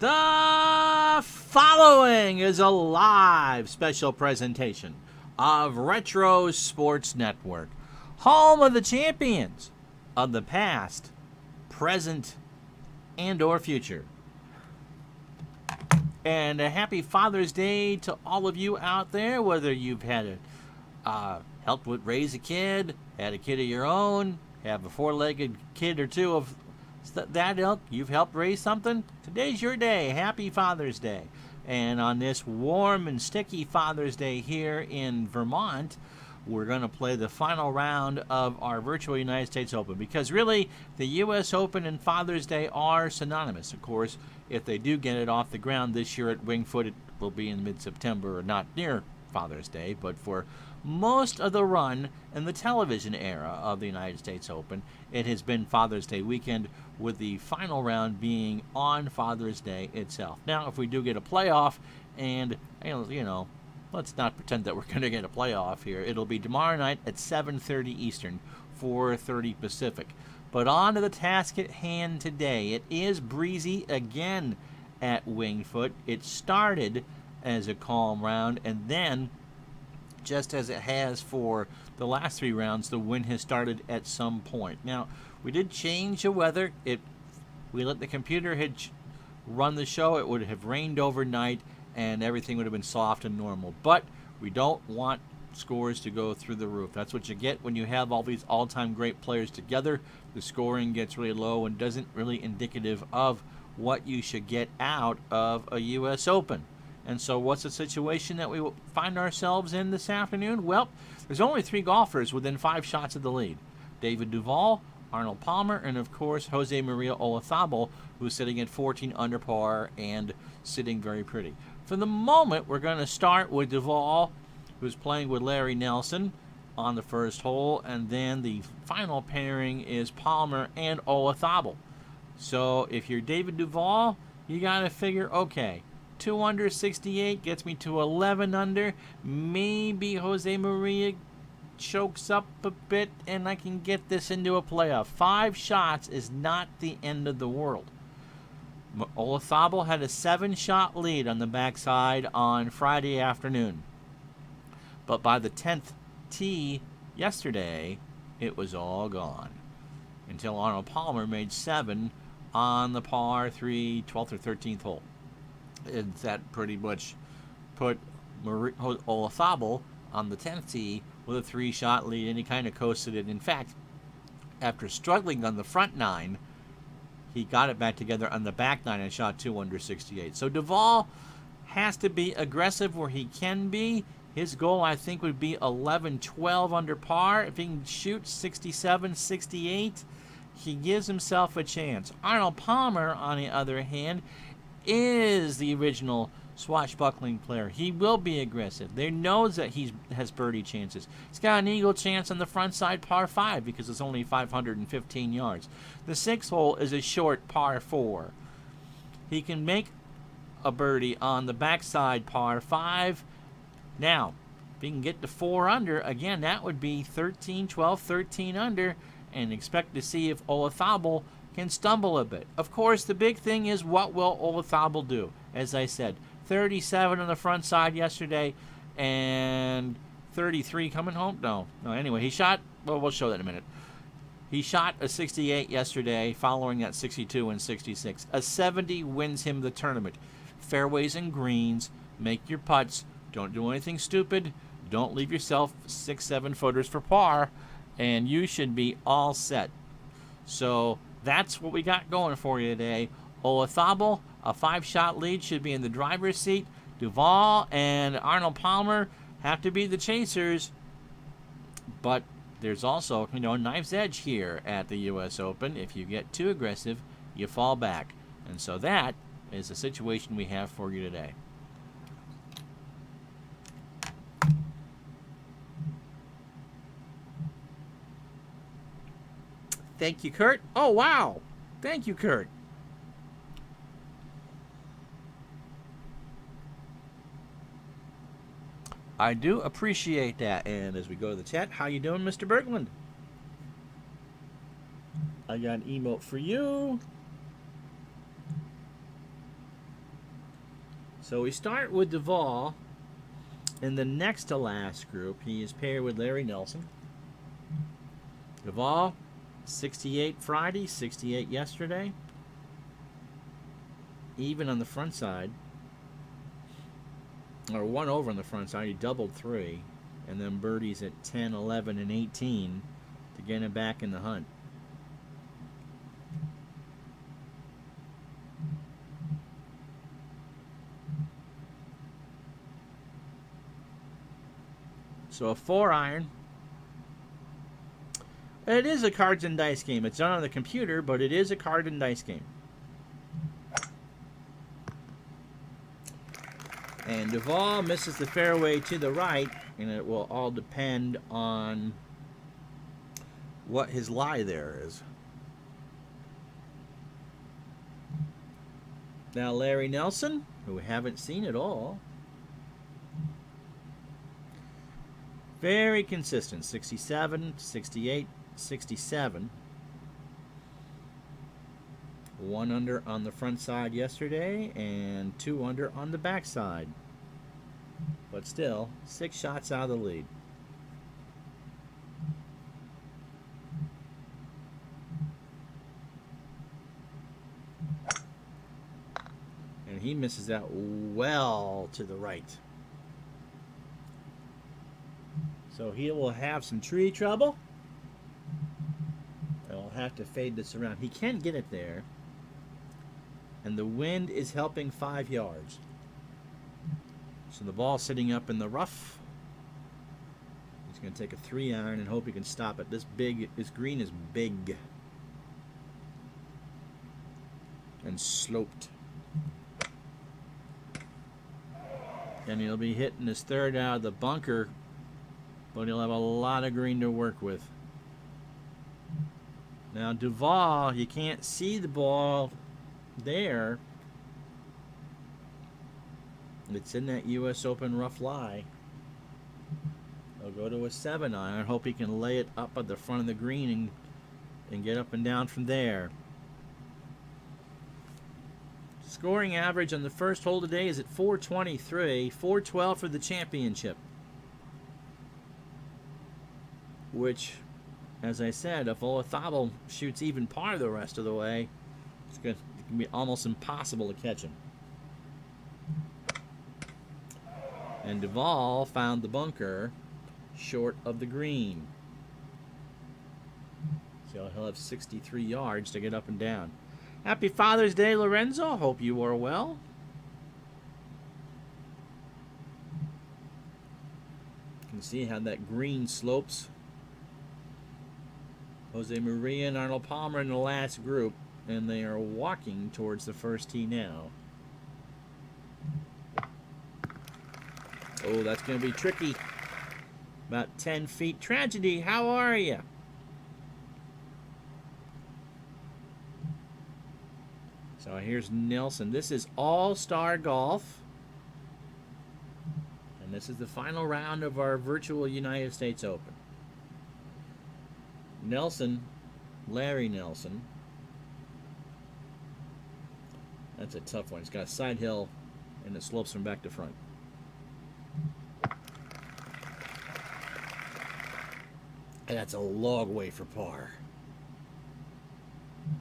The following is a live special presentation of Retro Sports Network, home of the champions of the past, present, and or future. And a happy Father's Day to all of you out there, whether you've had helped with raise a kid, had a kid of your own, have a four-legged kid or two of that ilk, you've helped raise something. Today's your day. Happy Father's Day. And on this warm and sticky Father's Day here in Vermont, we're going to play the final round of our virtual United States Open, because really the US Open and Father's Day are synonymous. Of course, if they do get it off the ground this year at Wingfoot, it will be in mid-September, or not near Father's Day, but for most of the run in the television era of the United States Open, it has been Father's Day weekend, with the final round being on Father's Day itself. Now, if we do get a playoff, and, you know, let's not pretend that we're going to get a playoff here. It'll be tomorrow night at 7:30 Eastern, 4:30 Pacific. But on to the task at hand today. It is breezy again at Wingfoot. It started as a calm round, and then, just as it has for the last three rounds, the wind has started at some point. Now, we did change the weather. We let the computer run the show. It would have rained overnight, and everything would have been soft and normal. But we don't want scores to go through the roof. That's what you get when you have all these all-time great players together. The scoring gets really low and doesn't really indicative of what you should get out of a U.S. Open. And so what's the situation that we find ourselves in this afternoon? Well, there's only three golfers within 5 shots of the lead. David Duval, Arnold Palmer, and of course Jose Maria Olazabal, who's sitting at 14 under par and sitting very pretty. For the moment, we're going to start with Duval, who's playing with Larry Nelson on the first hole, and then the final pairing is Palmer and Olazabal. So if you're David Duval, you got to figure, okay, 2 under 68 gets me to 11 under. Maybe Jose Maria chokes up a bit and I can get this into a playoff. 5 shots is not the end of the world. Olazabal had a 7-shot lead on the backside on Friday afternoon. But by the 10th tee yesterday, it was all gone. Until Arnold Palmer made 7 on the par 3 12th or 13th hole. And that pretty much put Olazabal on the 10th tee with a 3-shot lead, and he kind of coasted it. In fact, after struggling on the front 9, he got it back together on the back 9 and shot 2 under 68. So Duval has to be aggressive where he can be. His goal, I think, would be 11-12 under par. If he can shoot 67, 68, he gives himself a chance. Arnold Palmer, on the other hand, is the original swashbuckling player. He will be aggressive. They knows that he has birdie chances. He's got an eagle chance on the front side par 5 because it's only 515 yards. The 6th hole is a short par 4. He can make a birdie on the backside par 5. Now, if he can get to 4 under, again, that would be 13, 12, 13 under, and expect to see if Olazabal can stumble a bit. Of course, the big thing is, what will Olazabal do? As I said, 37 on the front side yesterday and 33 coming home. No, anyway, he shot, well, we'll show that in a minute. He shot a 68 yesterday following that 62 and 66. A 70 wins him the tournament. Fairways and greens, make your putts, don't do anything stupid, don't leave yourself 6-7 footers for par, and you should be all set. So that's what we got going for you today. Olazabal, a 5-shot lead, should be in the driver's seat. Duval and Arnold Palmer have to be the chasers. But there's also, knife's edge here at the U.S. Open. If you get too aggressive, you fall back. And so that is the situation we have for you today. Thank you, Kurt. Oh, wow. Thank you, Kurt. I do appreciate that. And as we go to the chat, how you doing, Mr. Berglund? I got an emote for you. So we start with Duval. In the next to last group, he is paired with Larry Nelson. Duval, 68 Friday, 68 yesterday. Even on the front side. Or 1 over on the front side. He doubled 3. And then birdies at 10, 11, and 18 to get him back in the hunt. So a 4-iron. It is a cards and dice game. It's done on the computer, but it is a card and dice game. And Duval misses the fairway to the right, and it will all depend on what his lie there is. Now Larry Nelson, who we haven't seen at all. Very consistent. 67, 68, 67. 1 under on the front side yesterday and 2 under on the back side. But still, 6 shots out of the lead. And he misses that well to the right. So he will have some tree trouble. I'll have to fade this around. He can get it there. And the wind is helping 5 yards. So the ball sitting up in the rough. He's going to take a 3-iron and hope he can stop it. This green is big. And sloped. And he'll be hitting his 3rd out of the bunker. But he'll have a lot of green to work with. Now Duval, you can't see the ball there. It's in that US Open rough lie. He'll go to a 7-iron. Hope he can lay it up at the front of the green and get up and down from there. Scoring average on the first hole today is at 423. 412 for the championship. Which, as I said, if Olazabal shoots even par the rest of the way, it's going to be almost impossible to catch him. And Duval found the bunker short of the green. So he'll have 63 yards to get up and down. Happy Father's Day, Lorenzo. Hope you are well. You can see how that green slopes. Jose Maria and Arnold Palmer in the last group, and they are walking towards the first tee now. Oh, that's going to be tricky. About 10 feet. Tragedy, how are you? So here's Nelson. This is All-Star Golf. And this is the final round of our virtual United States Open. Nelson, Larry Nelson. That's a tough one. It's got Sidehill, and it slopes from back to front. And that's a long way for par.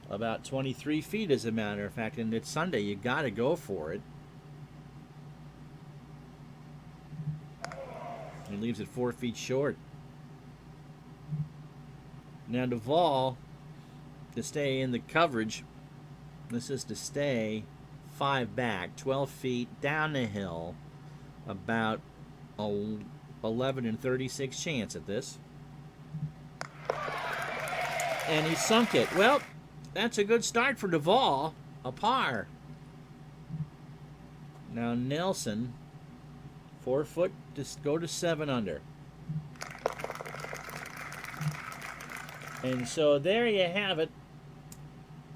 About 23 feet, as a matter of fact, and it's Sunday. You got to go for it. He leaves it 4 feet short. Now Duval, to stay in the coverage, this is to stay 5 back, 12 feet down the hill, about 11 and 36 chance at this. And he sunk it. Well, that's a good start for Duval, a par. Now Nelson, 4 foot to go to 7 under. And so there you have it.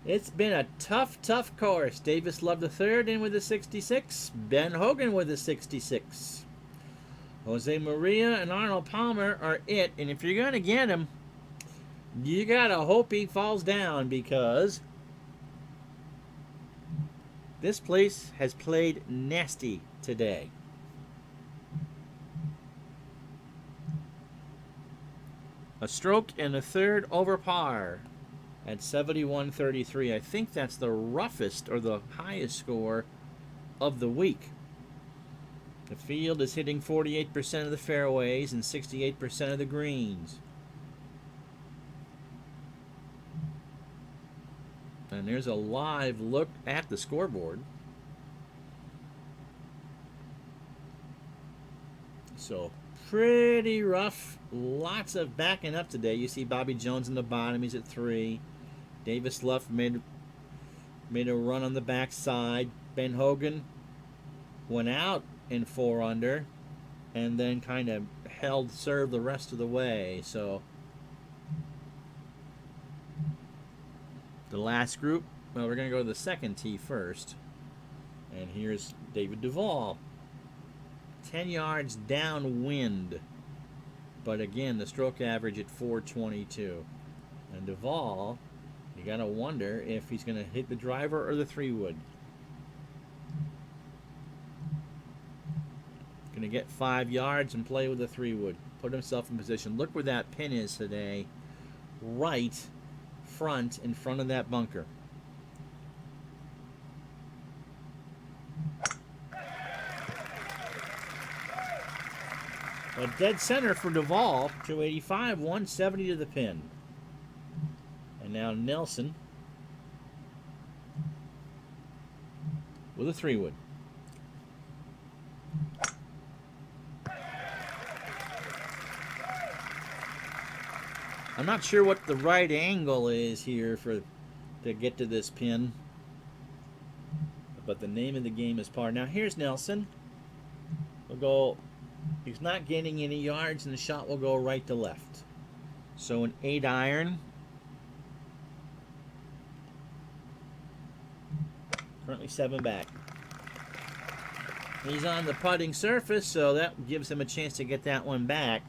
It's been a tough, tough course. Davis Love III in with a 66. Ben Hogan with a 66. Jose Maria and Arnold Palmer are it. And if you're going to get him, you got to hope he falls down, because This place has played nasty today. A stroke and a third over par at 71.33. I think that's the roughest or the highest score of the week. The field is hitting 48% of the fairways and 68% of the greens. And there's a live look at the scoreboard. So pretty rough. Lots of backing up today. You see Bobby Jones in the bottom. He's at 3. Davis Luff made a run on the backside. Ben Hogan went out in 4 under and then kind of held serve the rest of the way. So the last group, well, we're going to go to the second tee first. And here's David Duval. 10 yards downwind. But again, the stroke average at 422. And Duval, you got to wonder if he's going to hit the driver or the 3-wood. Going to get 5 yards and play with the 3-wood. Put himself in position. Look where that pin is today. Right front, in front of that bunker. A dead center for Duval. 285, 170 to the pin. And now Nelson with a 3-wood. I'm not sure what the right angle is here to get to this pin. But the name of the game is par. Now here's Nelson. We'll go. He's not gaining any yards, and the shot will go right to left. So an 8-iron. Currently 7 back. He's on the putting surface, so that gives him a chance to get that one back.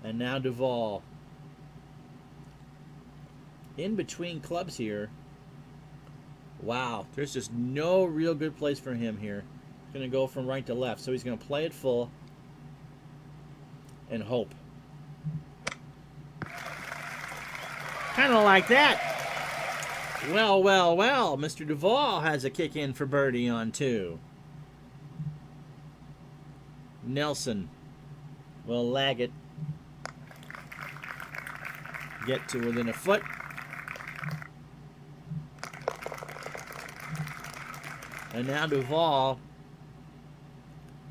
And now Duval. In between clubs here. Wow, there's just no real good place for him here. He's going to go from right to left, so he's going to play it full and hope. Kind of like that. Well, well, well. Mr. Duval has a kick in for birdie on 2. Nelson will lag it. Get to within a foot. And now Duval.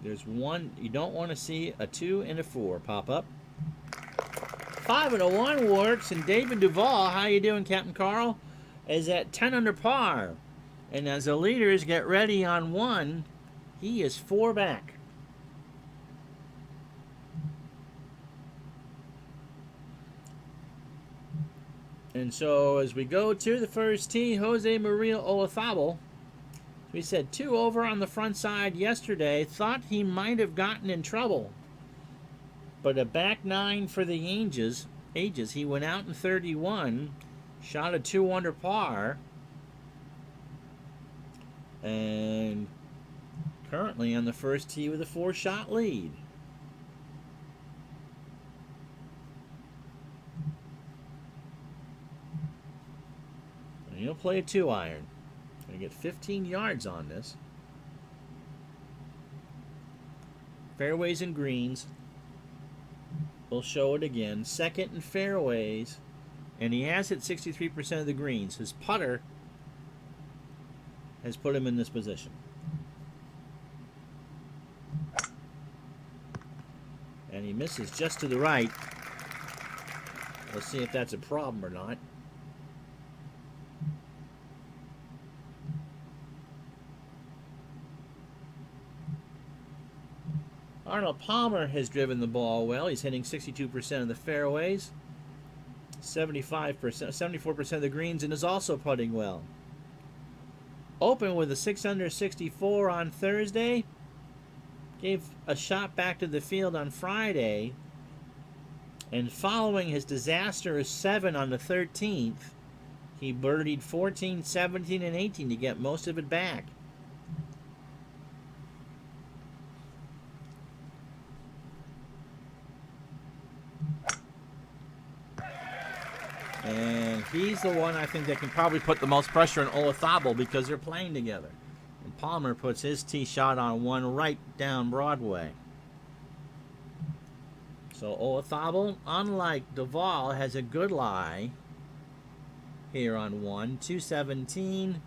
There's one. You don't want to see a 2 and a 4 pop up. 5 and a 1 works. And David Duval, how you doing, Captain Carl? Is at 10 under par. And as the leaders get ready on 1, he is 4 back. And so as we go to the first tee, Jose Maria Olazabal, we said 2 over on the front side yesterday, thought he might have gotten in trouble. But a back 9 for the ages. He went out in 31, shot a 2 under par, and currently on the first tee with a 4-shot lead. And he'll play a 2-iron. Going to get 15 yards on this. Fairways and greens. We'll show it again. Second in fairways. And he has hit 63% of the greens. His putter has put him in this position. And he misses just to the right. Let's see if that's a problem or not. Arnold Palmer has driven the ball well. He's hitting 62% of the fairways, 74% of the greens, and is also putting well. Open with a 6 under 64 on Thursday. Gave a shot back to the field on Friday. And following his disastrous 7 on the 13th, He birdied 14, 17, and 18 to get most of it back. And he's the one I think that can probably put the most pressure on Olazabal because they're playing together. And Palmer puts his tee shot on one right down Broadway. So Olazabal, unlike Duval, has a good lie here on 217.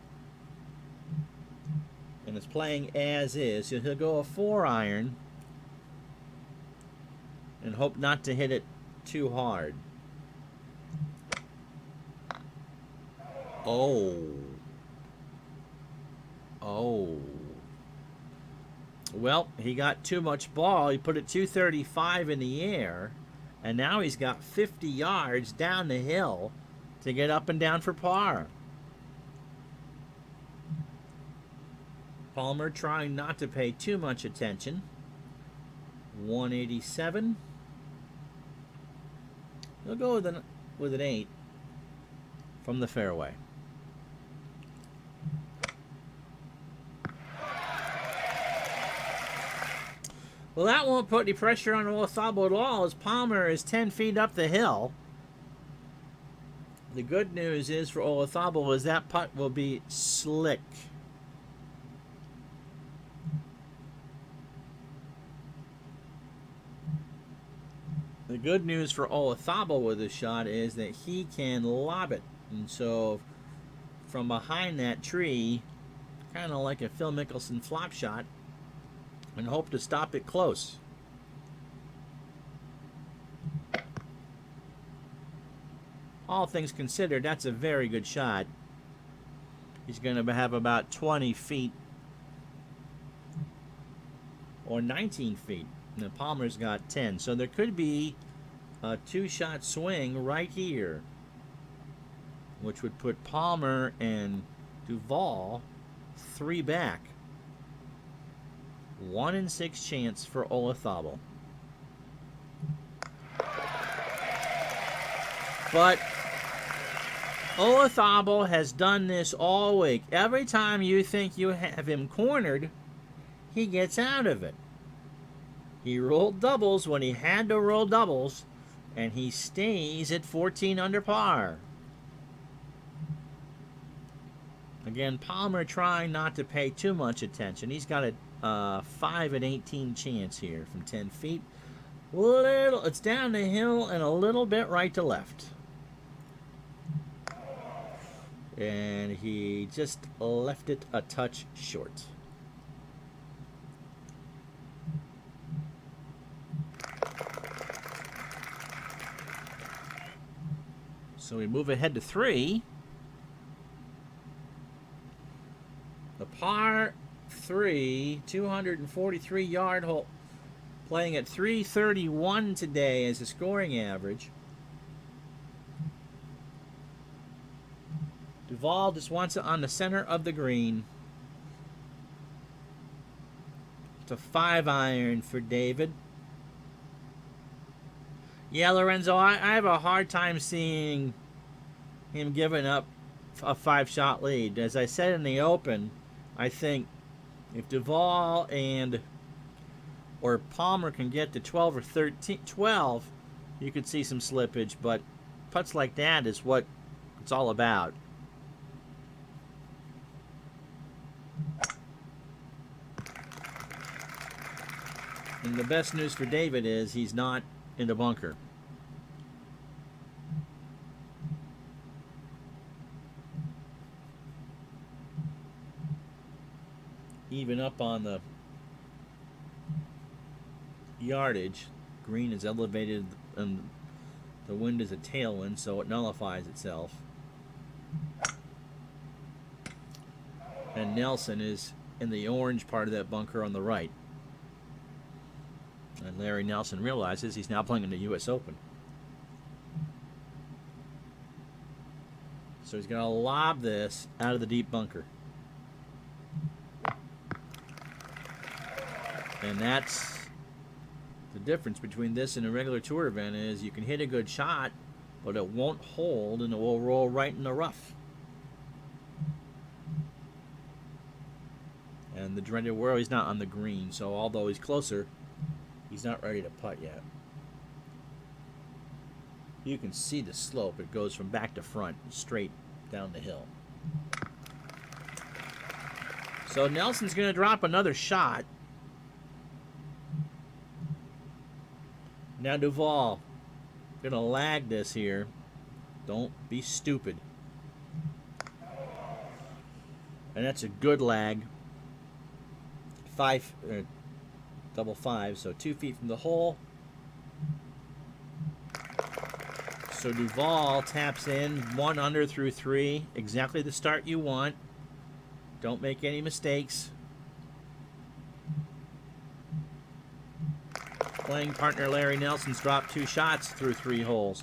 And is playing as is. So he'll go a 4-iron and hope not to hit it too hard. Oh. Well, he got too much ball. He put it 235 in the air, and now he's got 50 yards down the hill to get up and down for par. Palmer trying not to pay too much attention. 187. He'll go with an 8 from the fairway. Well, that won't put any pressure on Olazabal at all, as Palmer is 10 feet up the hill. The good news is for Olazabal is that putt will be slick. The good news for Olazabal with this shot is that he can lob it. And so from behind that tree, kind of like a Phil Mickelson flop shot, and hope to stop it close. All things considered, that's a very good shot. He's going to have about 20 feet or 19 feet. And Palmer's got 10. So there could be a 2-shot swing right here, which would put Palmer and Duval 3 back. 1 in 6 chance for Olazabal. But Olazabal has done this all week. Every time you think you have him cornered, he gets out of it. He rolled doubles when he had to roll doubles, and he stays at 14 under par. Again, Palmer trying not to pay too much attention. He's got a 5 and 18 chance here from 10 feet. It's down the hill and a little bit right to left. And he just left it a touch short. So we move ahead to 3. The par 3, 243-yard hole, playing at 331 today as a scoring average. Duval just wants it on the center of the green. It's a 5-iron for David. Yeah, Lorenzo, I have a hard time seeing him giving up a 5-shot lead. As I said in the Open, I think if Duval or Palmer can get to 12 or 13, 12, you could see some slippage. But putts like that is what it's all about. And the best news for David is he's not in the bunker. Even up on the yardage, green is elevated and the wind is a tailwind, so it nullifies itself. And Nelson is in the orange part of that bunker on the right. And Larry Nelson realizes he's now playing in the US Open. So he's going to lob this out of the deep bunker. And that's the difference between this and a regular tour event is you can hit a good shot, but it won't hold and it will roll right in the rough. in the dreaded world. He's not on the green, so although he's closer, he's not ready to putt yet. You can see the slope. It goes from back to front, straight down the hill. So Nelson's going to drop another shot. Now Duval, going to lag this here. Don't be stupid. And that's a good lag. Double five, so 2 feet from the hole. So Duval taps in 1 under through 3. Exactly the start you want. Don't make any mistakes. Playing partner Larry Nelson's dropped 2 shots through 3 holes.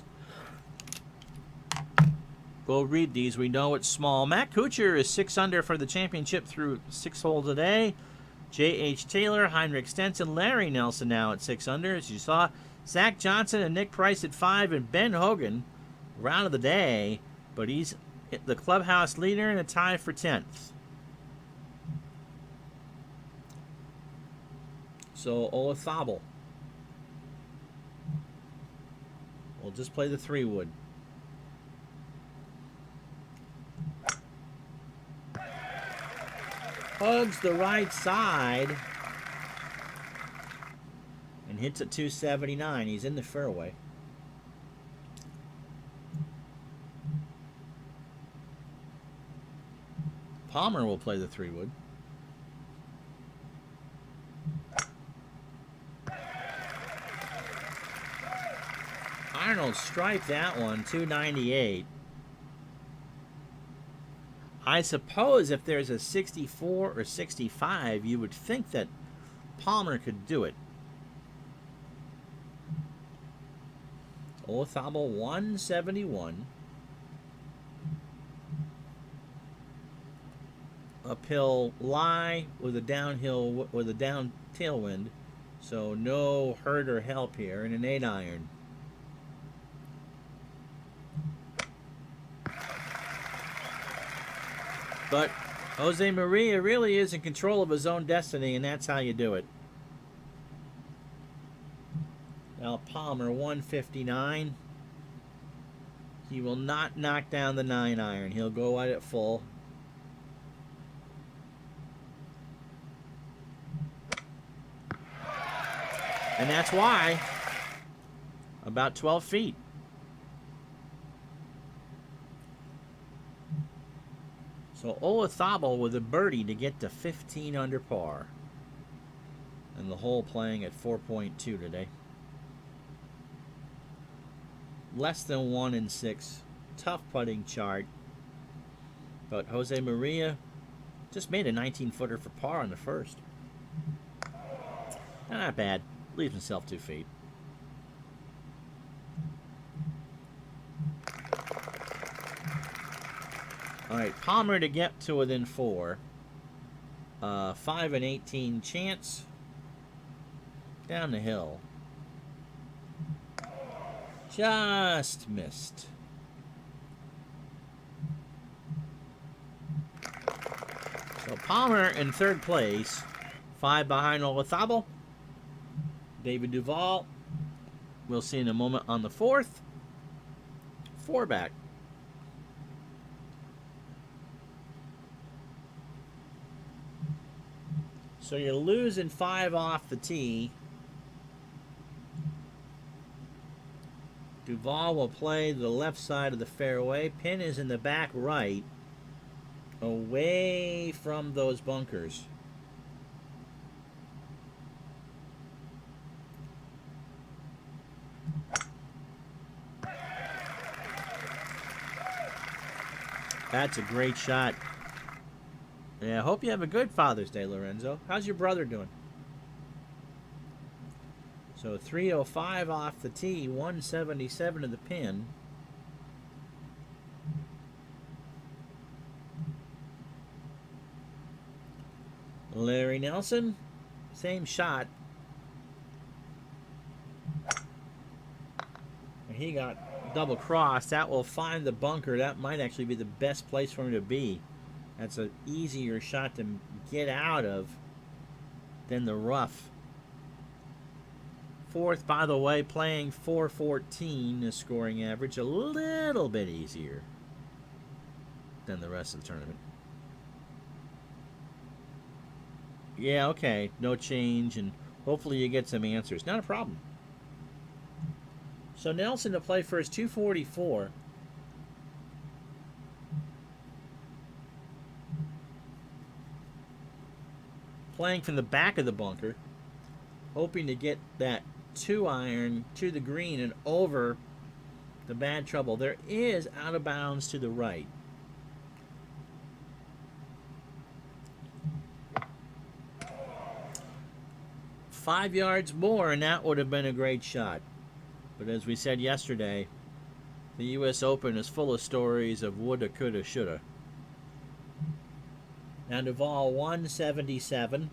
We'll read these. We know it's small. Matt Kuchar is 6 under for the championship through 6 holes today. J.H. Taylor, Heinrich Stenson, Larry Nelson now at 6 under, as you saw. Zach Johnson and Nick Price at 5, and Ben Hogan, round of the day, but he's the clubhouse leader and a tie for 10th. So Olazabal. We'll just play the 3-wood. Hugs the right side and hits at 279. He's in the fairway. Palmer will play the 3-wood. Arnold striped that one, 298. I suppose if there's a 64 or 65, you would think that Palmer could do it. Olazabal 171. Uphill lie with a downhill with a down tailwind, so no hurt or help here, and an 8-iron. But Jose Maria really is in control of his own destiny, and that's how you do it. Now Palmer, 159. He will not knock down the 9-iron. He'll go at it full. And that's why. About 12 feet. So Olazabal with a birdie to get to 15 under par. And the hole playing at 4.2 today. Less than 1 in 6. Tough putting chart. But Jose Maria just made a 19-footer for par on the first. Not bad. Leaves himself 2 feet. All right, Palmer to get to within 4. 5 and 18 chance. Down the hill. Just missed. So Palmer in 3rd place. 5 behind Olazabal. David Duval. We'll see in a moment on the 4th. 4 back. So you're losing 5 off the tee. Duval will play the left side of the fairway. Pin is in the back right, away from those bunkers. That's a great shot. Yeah, I hope you have a good Father's Day, Lorenzo. How's your brother doing? So 305 off the tee, 177 to the pin. Larry Nelson, same shot. And he got double crossed. That will find the bunker. That might actually be the best place for him to be That's an easier shot to get out of than the rough. Fourth, by the way, playing 414 is scoring average, a little bit easier than the rest of the tournament. Yeah, okay, no change, and hopefully you get some answers. Not a problem. So Nelson to play first, 244. Playing from the back of the bunker, hoping to get that 2-iron to the green and over the bad trouble. There is out of bounds to the right. Five yards more, and that would have been a great shot. But as we said yesterday, the US Open is full of stories of woulda, coulda, shoulda. Now Duval 177.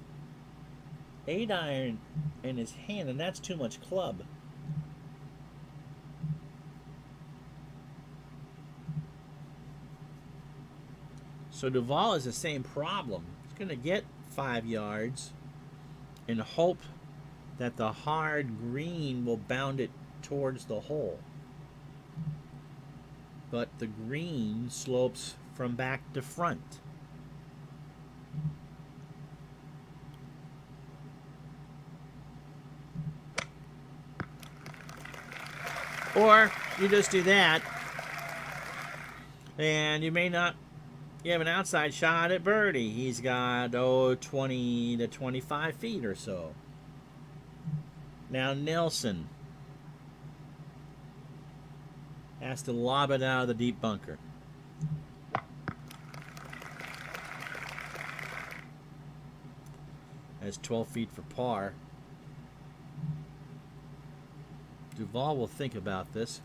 8-iron in his hand, and that's too much club. So Duval has the same problem. He's going to get 5 yards and hope that the hard green will bound it towards the hole. But the green slopes from back to front. Or you just do that, and you may not. You have an outside shot at birdie. He's got 20 to 25 feet or so. Now Nelson has to lob it out of the deep bunker. That's 12 feet for par. Duval will think about this.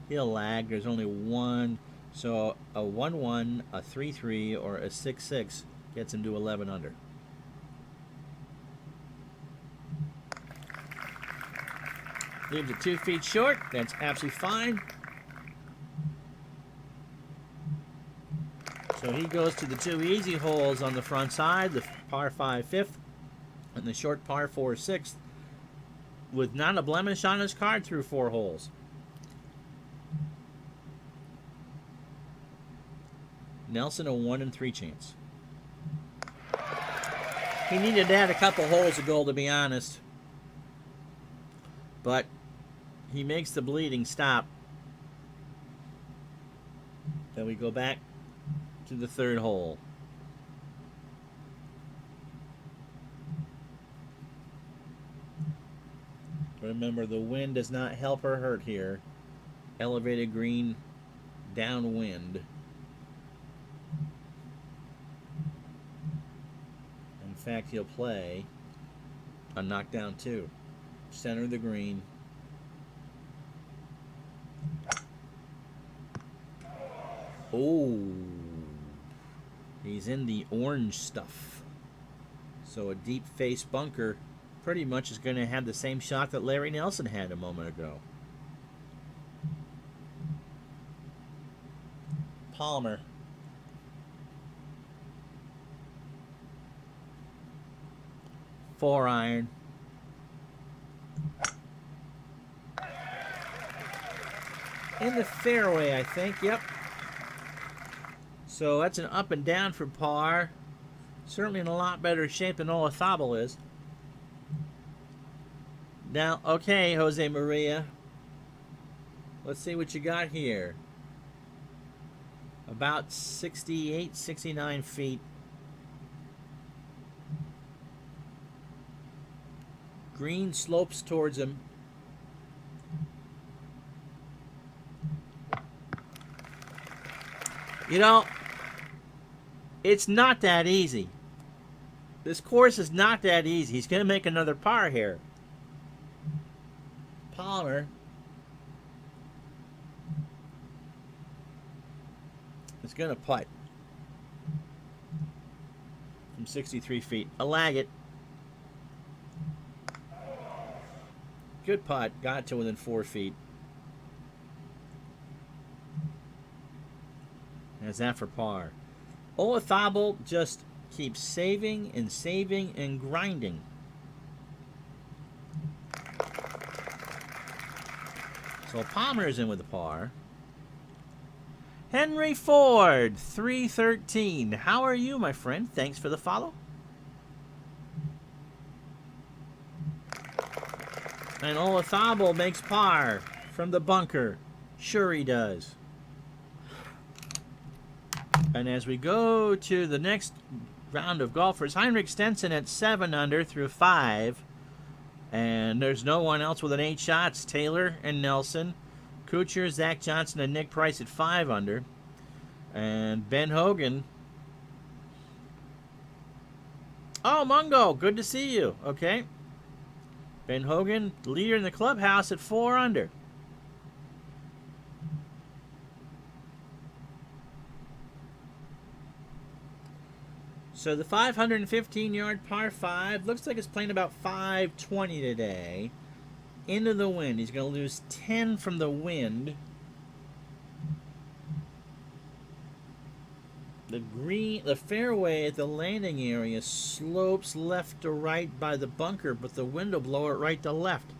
He'll lag. There's only one. So a 1-1, a 3-3, or a 6-6 gets him to 11 under. Leaves it 2 feet short. That's absolutely fine. So he goes to the two easy holes on the front side, the par 5 fifth and the short par 4 sixth, with not a blemish on his card through 4 holes. Nelson a 1 in 3 chance. He needed to add a couple holes of goal, to be honest. But he makes the bleeding stop. Then we go back to the 3rd hole. Remember, the wind does not help or hurt here. Elevated green downwind. In fact, he'll play a knockdown 2. Center of the green. Oh, he's in the orange stuff. So a deep face bunker pretty much is going to have the same shot that Larry Nelson had a moment ago. Palmer. Four iron. In the fairway, I think. Yep. So that's an up and down for par. Certainly in a lot better shape than Olazabal is. Now, okay, Jose Maria. Let's see what you got here. About 68, 69 feet. Green slopes towards him. You know, it's not that easy. This course is not that easy. He's going to make another par here. Palmer is going to putt from 63 feet. I'll lag it. Good putt. Got to within 4 feet. That's that for par. Olazabal just keeps saving and saving and grinding. So Palmer is in with a par. Henry Ford, 313. How are you, my friend? Thanks for the follow. And Olazabal makes par from the bunker. Sure he does. And as we go to the next round of golfers, Heinrich Stenson at 7 under through 5. And there's no one else with an 8 shots. Taylor and Nelson. Kuchar, Zach Johnson, and Nick Price at 5 under. And Ben Hogan. Oh, Mungo, good to see you. Okay. Ben Hogan, leader in the clubhouse at 4 under. So the 515-yard par 5 looks like it's playing about 520 today. Into the wind. He's going to lose 10 from the wind. The fairway at the landing area slopes left to right by the bunker, but the wind will blow it right to left.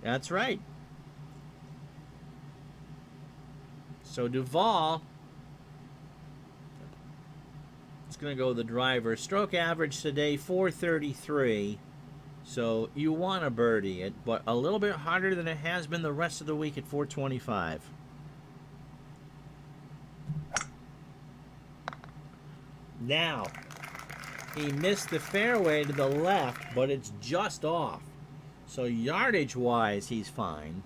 That's right. So Duval is going to go with the driver. Stroke average today, 433. So you want to birdie it, but a little bit harder than it has been the rest of the week at 425. Now, he missed the fairway to the left, but it's just off. So yardage-wise, he's fine.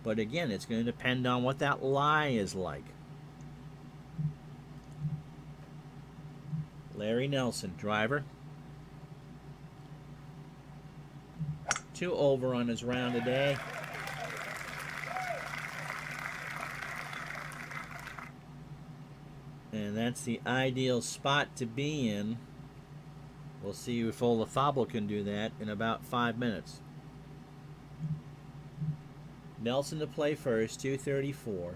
But again, it's going to depend on what that lie is like. Larry Nelson, driver. 2 over on his round today. And that's the ideal spot to be in. We'll see if Olazabal can do that in about 5 minutes. Nelson to play first, 234.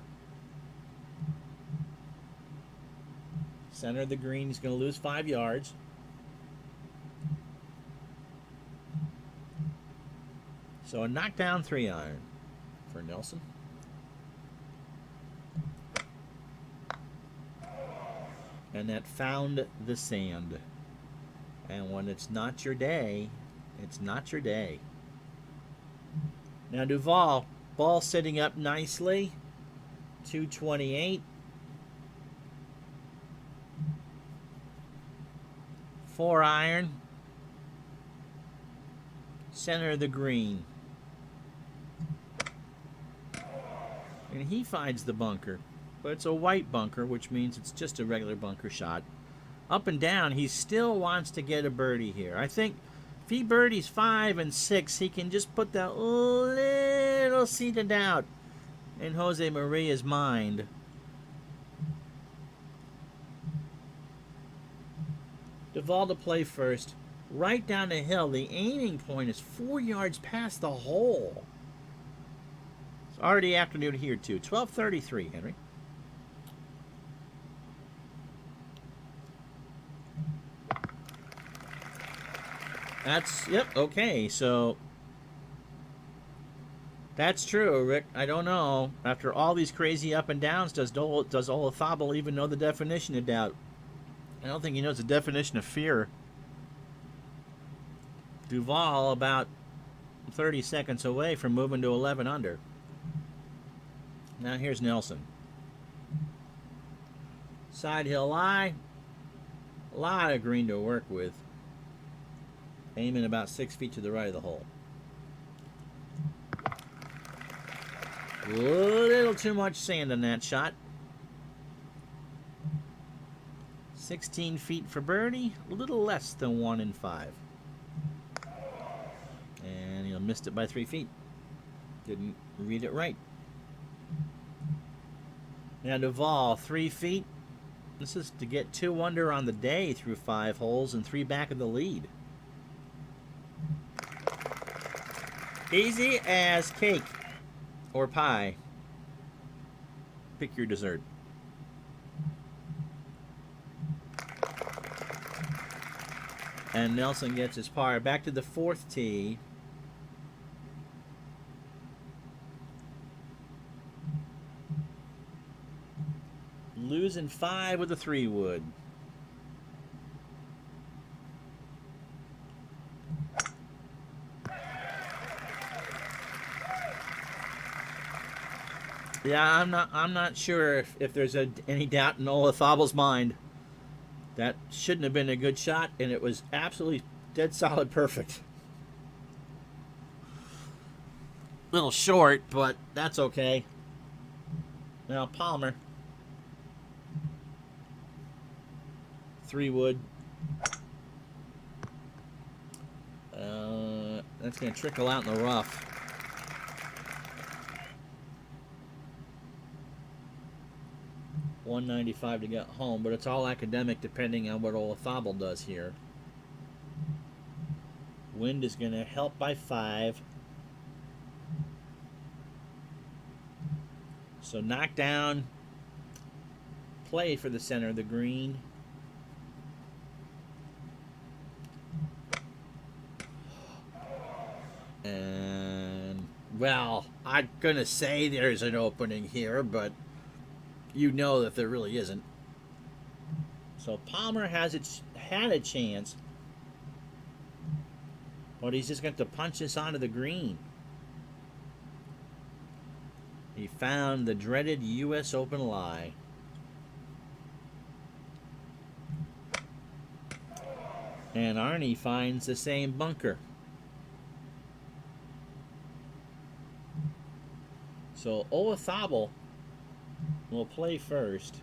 Center of the green, he's going to lose 5 yards. So a knockdown 3-iron for Nelson. And that found the sand. And when it's not your day, it's not your day. Now Duval, ball sitting up nicely. 228. 4-iron. Center of the green. And he finds the bunker. But it's a white bunker, which means it's just a regular bunker shot. Up and down, he still wants to get a birdie here. I think if he birdies 5 and 6, he can just put that little seed of doubt in Jose Maria's mind. Duval to play first. Right down the hill. The aiming point is 4 yards past the hole. It's already afternoon here, too. 12:33, Henry. Yep, okay, so that's true, Rick. I don't know. After all these crazy up and downs, does Olazabal even know the definition of doubt? I don't think he knows the definition of fear. Duval about 30 seconds away from moving to 11 under. Now here's Nelson. Sidehill lie. A lot of green to work with. Aiming about 6 feet to the right of the hole. A little too much sand on that shot. 16 feet for birdie. A little less than 1 in 5. And he missed it by 3 feet. Didn't read it right. Now Duval, 3 feet. This is to get 2 under on the day through 5 holes and 3 back of the lead. Easy as cake or pie. Pick your dessert. And Nelson gets his par. Back to the fourth tee. Losing 5 with a 3-wood. Yeah, I'm not sure if there's any doubt in Olazabale's mind. That shouldn't have been a good shot, and it was absolutely dead solid perfect. Little short, but that's okay. Now Palmer. 3-wood. That's going to trickle out in the rough. $195 to get home, but it's all academic depending on what Olazabale does here. Wind is going to help by 5. So knock down, play for the center of the green. And, well, I'm going to say there's an opening here, but you know that there really isn't. So Palmer had a chance, but he's just going to punch this onto the green. He found the dreaded US Open lie. And Arnie finds the same bunker. So Olazabale will play first.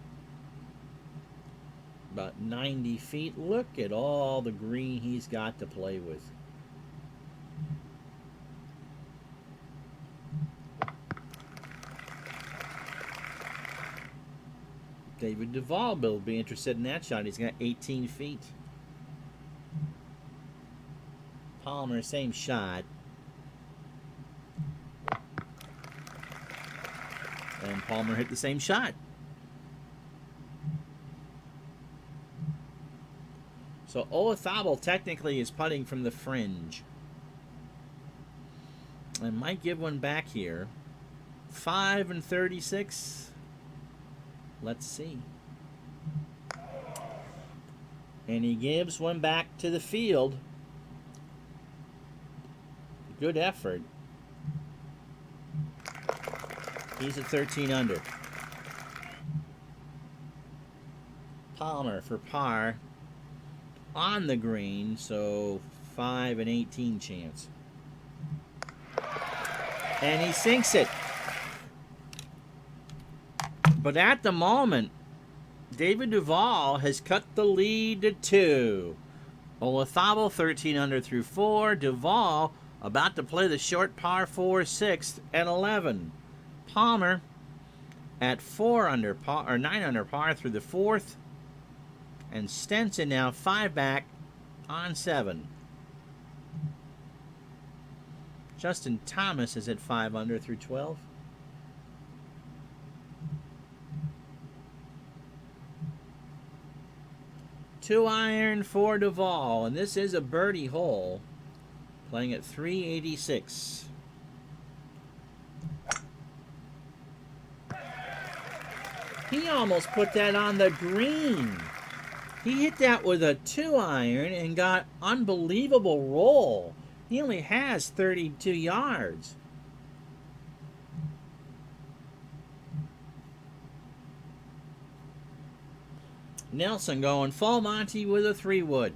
About 90 feet. Look at all the green he's got to play with. David Duval will be interested in that shot. He's got 18 feet. Palmer, same shot. And Palmer hit the same shot. So Olazabale technically is putting from the fringe. I might give one back here. 5 and 36. Let's see. And he gives one back to the field. Good effort. He's at 13 under. Palmer for par on the green, so 5 and 18 chance. And he sinks it. But at the moment, David Duval has cut the lead to 2. Olazabale 13 under through 4. Duval about to play the short par 4, 6th, and 11. Palmer at 4 under par, or 9 under par through the 4th. And Stenson now 5 back on 7. Justin Thomas is at 5 under through 12. Two iron for Duval, and this is a birdie hole, playing at 386. He almost put that on the green. He hit that with a 2 iron and got unbelievable roll. He only has 32 yards. Nelson going full Monty with a 3-wood.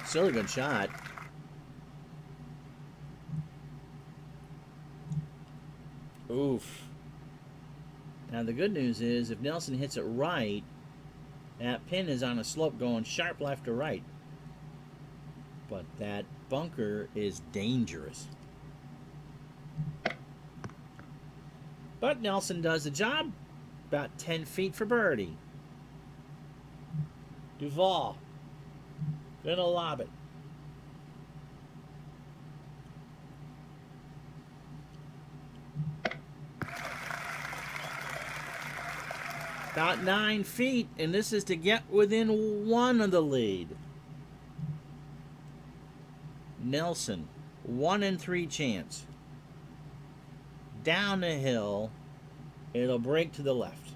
Still a good shot. Oof. Now the good news is if Nelson hits it right, that pin is on a slope going sharp left to right. But that bunker is dangerous. But Nelson does the job. About 10 feet for birdie. Duval. Gonna lob it. About 9 feet, and this is to get within 1 of the lead. Nelson, 1 in 3 chance. Down the hill, it'll break to the left.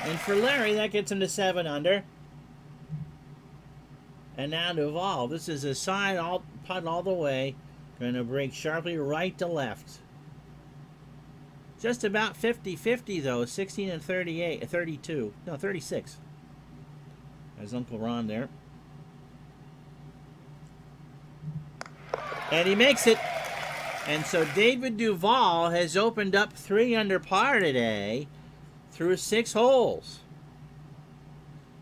And for Larry, that gets him to 7 under. And now Duval, this is a side putt all the way. Going to break sharply right to left. Just about 50-50 though, 16 and 38, 32, no 36. There's Uncle Ron there. And he makes it. And so David Duval has opened up 3 under par today through 6 holes.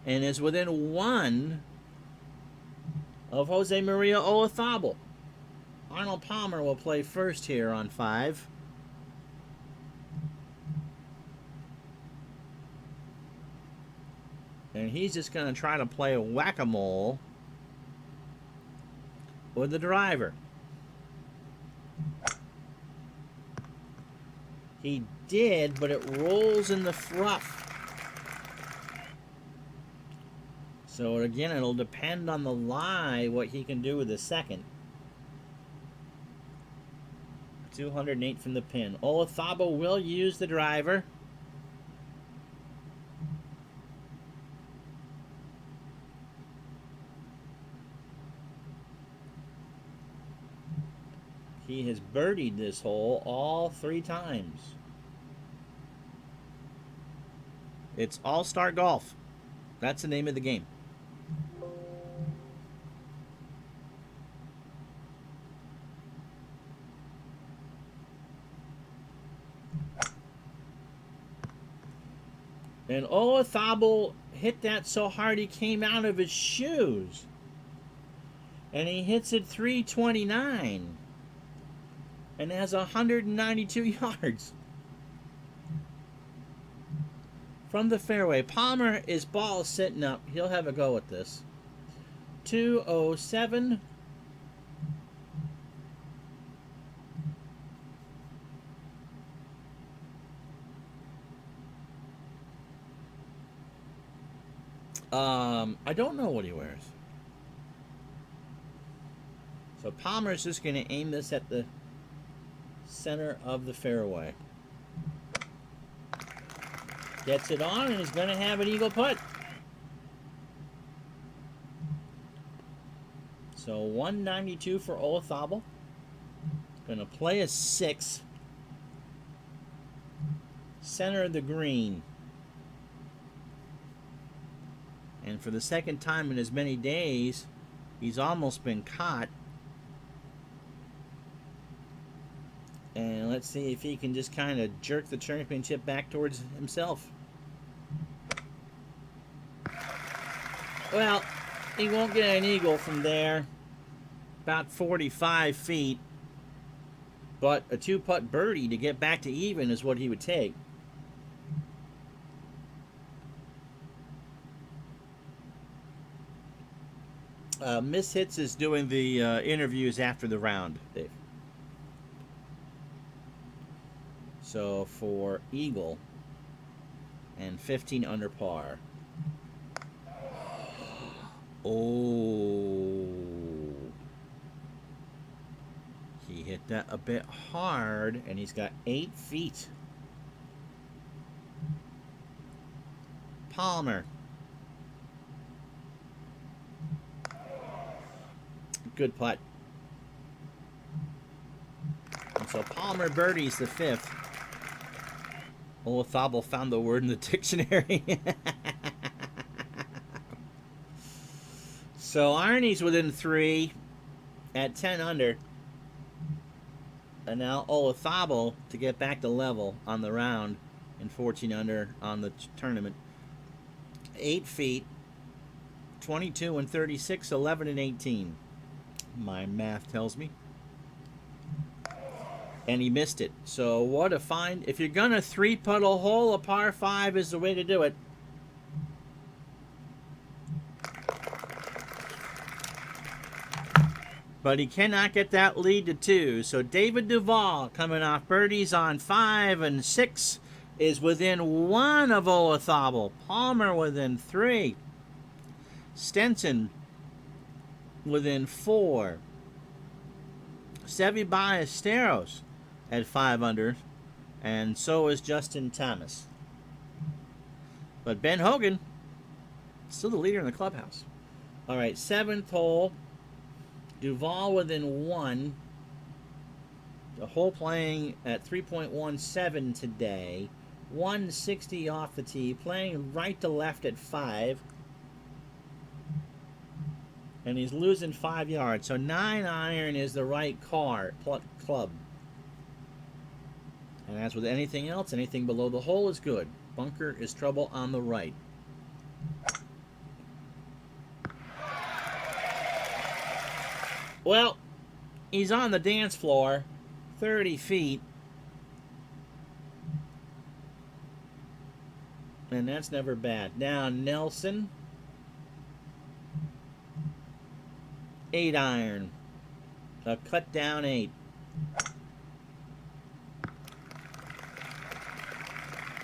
And is within 1 of Jose Maria Olazabal. Arnold Palmer will play first here on 5. And he's just going to try to play a whack-a-mole with the driver. He did, but it rolls in the rough. So again, it'll depend on the lie what he can do with the second. 208 from the pin. Olazabal will use the driver. He has birdied this hole all 3 times. It's All-Star Golf. That's the name of the game. And Olazabal hit that so hard he came out of his shoes. And he hits it 329. And has 192 yards. From the fairway. Palmer, his ball is sitting up. He'll have a go at this. 207. I don't know what he wears. So Palmer's just going to aim this at the center of the fairway. Gets it on and he's going to have an eagle putt. So 192 for Olazabal. Going to play a 6. Center of the green. And for the second time in as many days, he's almost been caught. And let's see if he can just kind of jerk the championship back towards himself. Well, he won't get an eagle from there. About 45 feet. But a 2-putt birdie to get back to even is what he would take. Miss Hits is doing the interviews after the round, Dave. So for eagle and 15 under par. Oh. He hit that a bit hard, and he's got 8 feet. Palmer. Good putt. And so Palmer birdies the 5th. Olazabal found the word in the dictionary. So Arnie's within 3 at 10 under. And now Olazabal to get back to level on the round and 14 under on the tournament. 8 feet, 22 and 36, 11 and 18. My math tells me. And he missed it. So what a find. If you're going to 3-putt a hole, a par 5 is the way to do it. But he cannot get that lead to 2. So David Duval coming off birdies on 5 and 6 is within 1 of Olazabal. Palmer within 3. Stenson within 4. Seve Ballesteros at 5 under, and so is Justin Thomas. But Ben Hogan, still the leader in the clubhouse. All right, 7th hole. Duval within 1. The hole playing at 3.17 today. 160 off the tee. Playing right to left at 5. And he's losing 5 yards. So 9 iron is the right club. And as with anything else, anything below the hole is good. Bunker is trouble on the right. Well, he's on the dance floor, 30 feet. And that's never bad. Now Nelson, 8 iron. A cut down 8.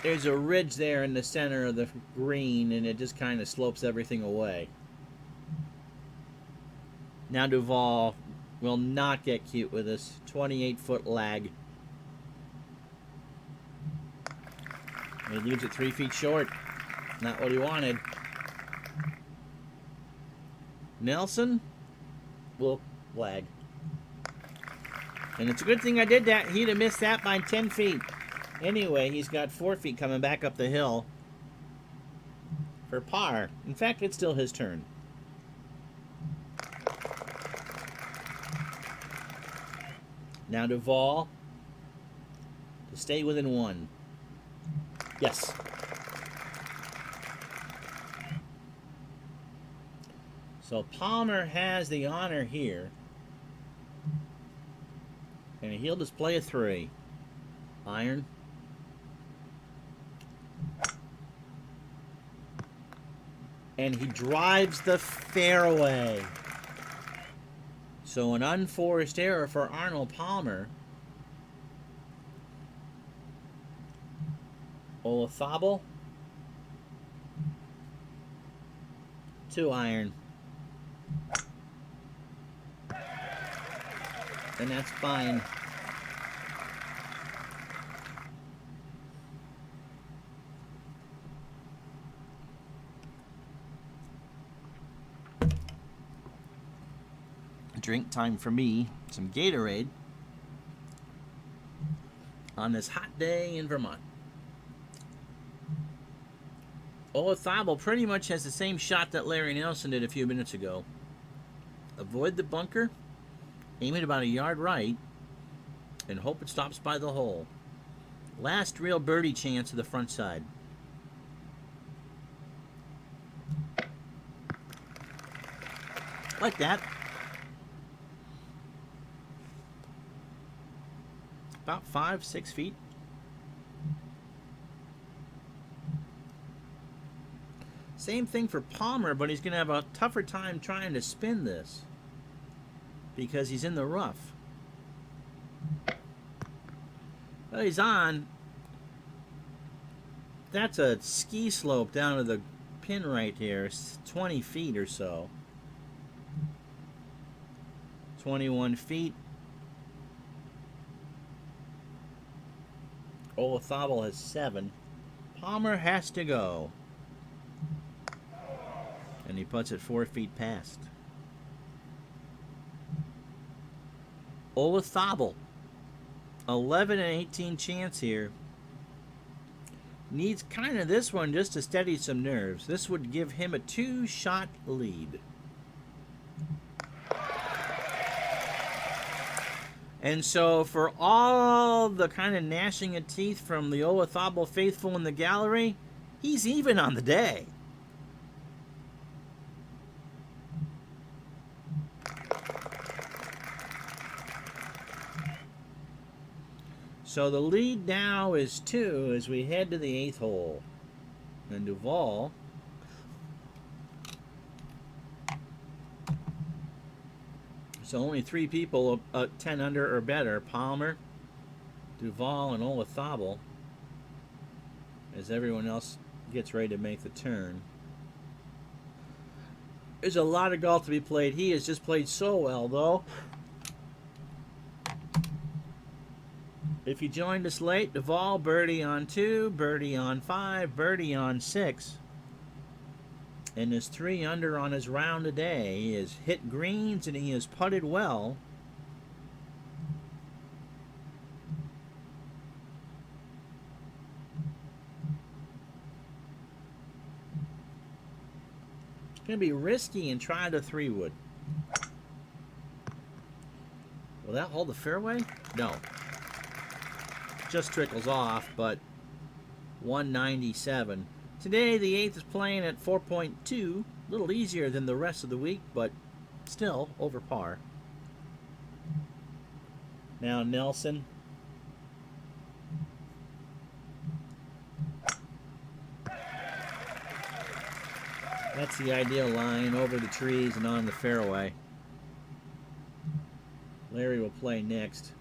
There's a ridge there in the center of the green, and it just kind of slopes everything away. Now Duval will not get cute with this 28-foot lag. He leaves it 3 feet short. Not what he wanted. Nelson will lag. And it's a good thing I did that. He'd have missed that by 10 feet. Anyway, he's got 4 feet coming back up the hill for par. In fact, it's still his turn. Now Duval to stay within 1. Yes. So Palmer has the honor here. And he'll just play a 3. Iron. And he drives the fairway. So an unforced error for Arnold Palmer. Olazabal. 2 iron. And that's fine. Drink time for me. Some Gatorade on this hot day in Vermont. Olazabal pretty much has the same shot that Larry Nelson did a few minutes ago. Avoid the bunker, aim it about a yard right, and hope it stops by the hole. Last real birdie chance of the front side. Like that. About 5-6 feet. Same thing for Palmer, but he's going to have a tougher time trying to spin this because he's in the rough. Well, he's on. That's a ski slope down to the pin right here. It's 20 feet or so. 21 feet. Olazabal has 7. Palmer has to go. And he puts it 4 feet past. Olazabal, 11 and 18 chance here. Needs kind of this one just to steady some nerves. This would give him a 2-shot lead. And so for all the kind of gnashing of teeth from the Olazabal faithful in the gallery, he's even on the day. So the lead now is 2 as we head to the 8th hole. And Duval so only 3 people 10 under or better. Palmer, Duval, and Olazabal. as everyone else gets ready to make the turn. There's a lot of golf to be played. He has just played so well, though. If you joined us late, Duval, birdie on 2, birdie on 5, birdie on 6. And is 3 under on his round today. He has hit greens and he has putted well. It's going to be risky and try the 3-wood. Will that hold the fairway? No. Just trickles off, but 197. Today, the 8th is playing at 4.2. A little easier than the rest of the week, but still over par. Now Nelson. That's the ideal line, over the trees and on the fairway. Larry will play next.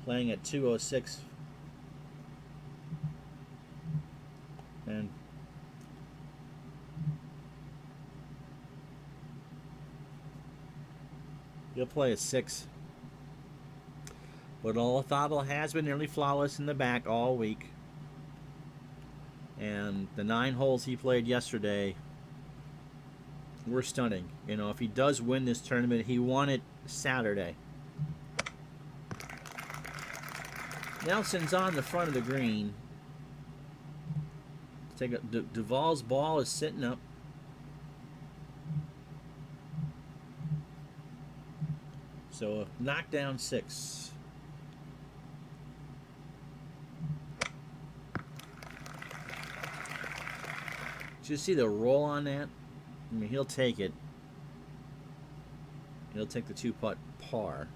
Playing at 206. And he'll play a 6. But Olazabal has been nearly flawless in the back all week. And the 9 holes he played yesterday were stunning. You know, if he does win this tournament, he won it Saturday. Nelson's on the front of the green. Take a, Duval's ball is sitting up. So a knockdown 6. Did you see the roll on that? I mean, he'll take it. He'll take the 2-putt par.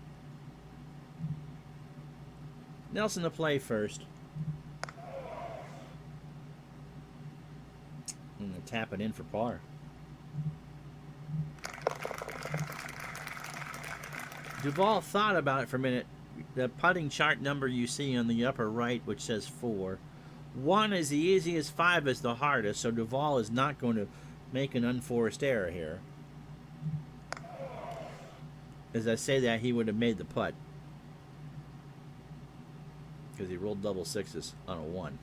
Nelson to play first. I'm going to tap it in for par. Duval thought about it for a minute. The putting chart number you see on the upper right, which says 4. 1 is the easiest, 5 is the hardest, so Duval is not going to make an unforced error here. As I say that, he would have made the putt. Because he rolled double 6s on a 1.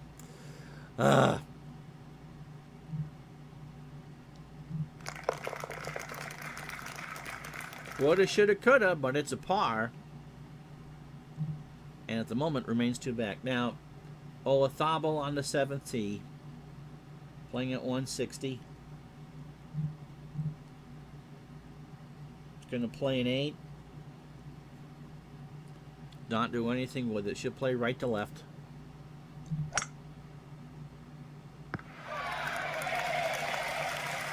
Woulda, shoulda, coulda, but it's a par. And at the moment remains 2 back. Now, Olazabal on the 7th tee. Playing at 160. It's going to play an 8. Not do anything with it. Should play right to left.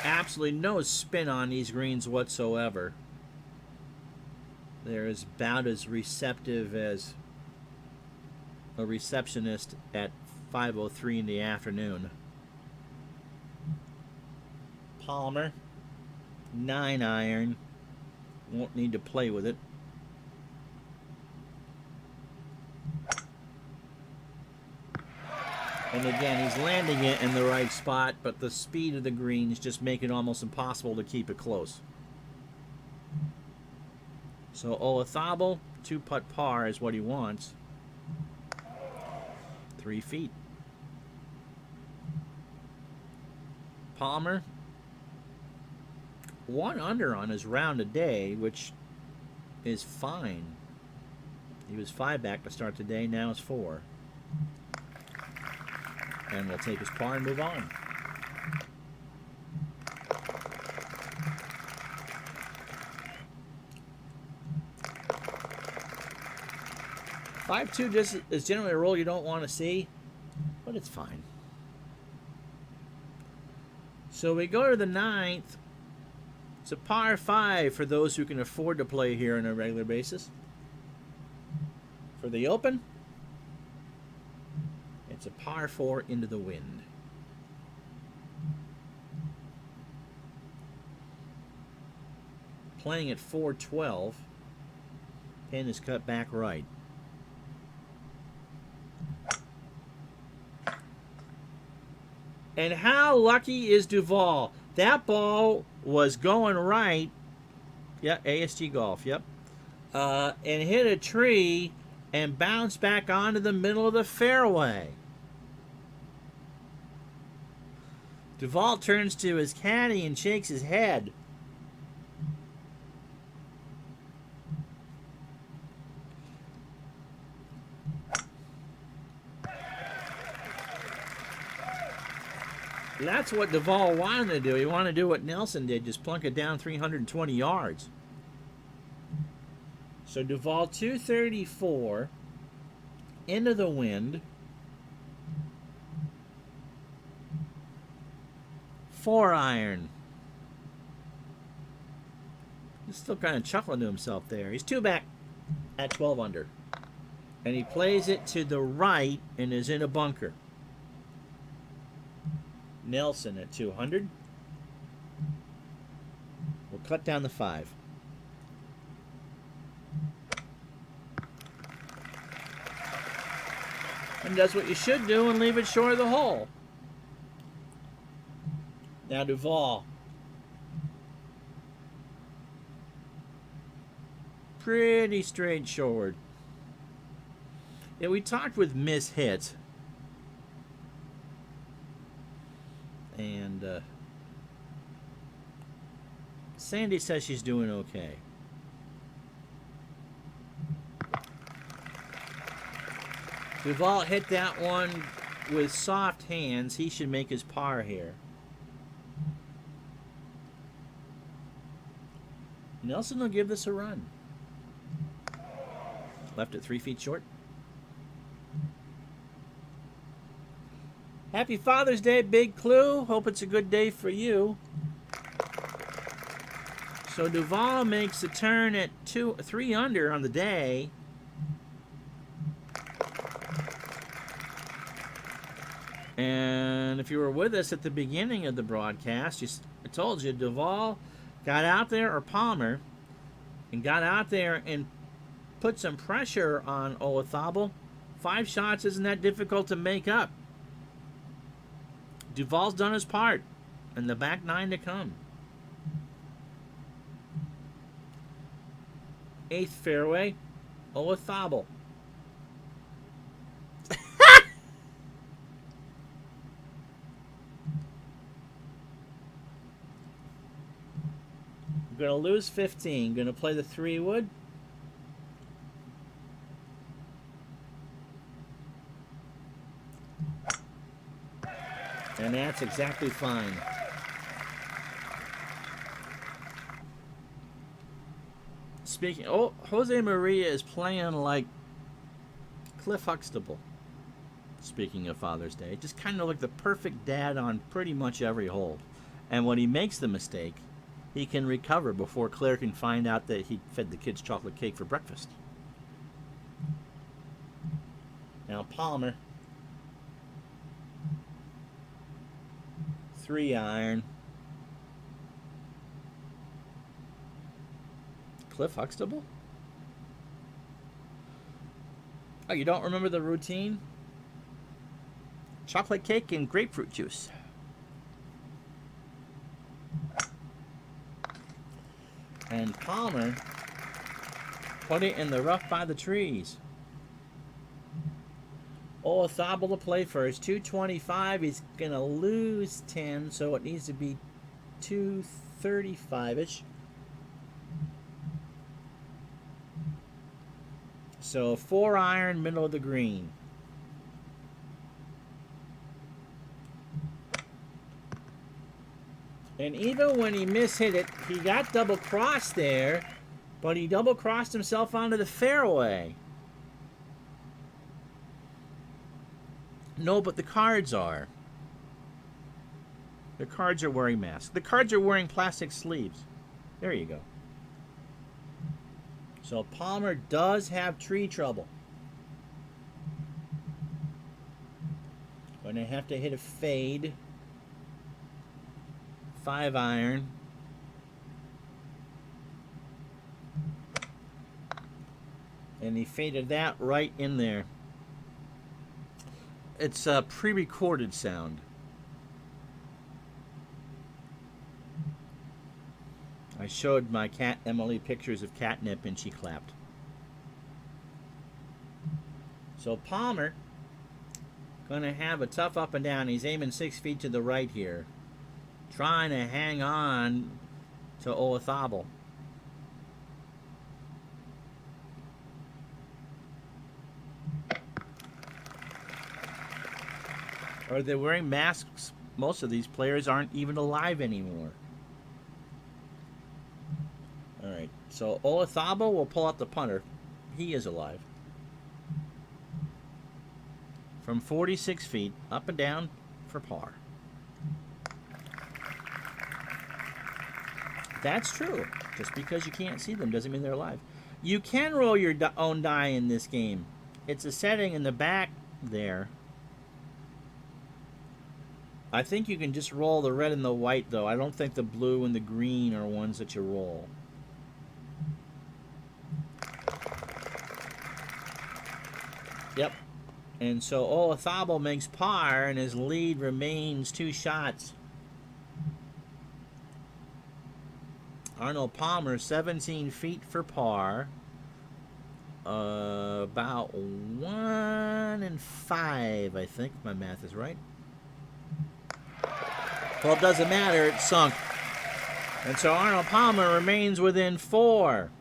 Absolutely no spin on these greens whatsoever. They're about as receptive as a receptionist at 5:03 in the afternoon. Palmer, 9 iron. Won't need to play with it. And again, he's landing it in the right spot, but the speed of the greens just make it almost impossible to keep it close. So Olazabal, 2-putt par is what he wants. 3 feet. Palmer, 1 under on his round today, which is fine. He was 5 back to start today, now it's 4. And we'll take his par and move on. (5-2) just is generally a roll you don't want to see, but it's fine. So we go to the 9th. It's a par 5 for those who can afford to play here on a regular basis. For the Open, it's a par 4 into the wind. Playing at 412. Pin is cut back right. And how lucky is Duval? That ball was going right. Yeah, ASG Golf, yep. And hit a tree and bounced back onto the middle of the fairway. Duval turns to his caddy and shakes his head. That's what Duval wanted to do. He wanted to do what Nelson did, just plunk it down 320 yards. So Duval 234 into the wind. 4-iron. He's still kind of chuckling to himself there. He's 2 back at 12 under. And he plays it to the right and is in a bunker. Nelson at 200. We'll cut down the 5. And does what you should do and leave it short of the hole. Now Duval. Pretty straight short. Yeah, we talked with Miss Hit. And Sandy says she's doing okay. Duval hit that one with soft hands. He should make his par here. Nelson will give this a run. Left it 3 feet short. Happy Father's Day, Big Clue. Hope it's a good day for you. So Duval makes the turn at 3 under on the day. And if you were with us at the beginning of the broadcast, I told you Duval got out there, or Palmer, and got out there and put some pressure on Olazabal. 5 shots isn't that difficult to make up. Duval's done his part, and the back 9 to come. 8th fairway, Olazabal. Going to lose 15. Going to play the 3-wood. And that's exactly fine. Speaking, Jose Maria is playing like Cliff Huxtable. Speaking of Father's Day, just kind of like the perfect dad on pretty much every hole. And when he makes the mistake, he can recover before Claire can find out that he fed the kids chocolate cake for breakfast. Now Palmer. 3-iron. Cliff Huxtable? Oh, you don't remember the routine? Chocolate cake and grapefruit juice. And Palmer put it in the rough by the trees. Olazabal to play first. 225. He's going to lose 10, so it needs to be 235-ish. So 4-iron, middle of the green. And even when he mishit it, he got double crossed there, but he double crossed himself onto the fairway. No, but the cards are. The cards are wearing masks. The cards are wearing plastic sleeves. There you go. So Palmer does have tree trouble. Going to have to hit a fade. 5-iron. And he faded that right in there. It's a pre-recorded sound. I showed my cat Emily pictures of catnip and she clapped. So Palmer going to have a tough up and down. He's aiming 6 feet to the right here, trying to hang on to Olazabal. Are they wearing masks? Most of these players aren't even alive anymore. All right, so Olazabal will pull out the punter. He is alive. From 46 feet, up and down for par. That's true. Just because you can't see them doesn't mean they're alive. You can roll your own die in this game. It's a setting in the back there. I think you can just roll the red and the white, though. I don't think the blue and the green are ones that you roll. Yep. And so Olazabal makes par, and his lead remains 2 shots. Arnold Palmer, 17 feet for par. About 1 and 5, I think. My math is right. Well, it doesn't matter. It's sunk. And so Arnold Palmer remains within 4.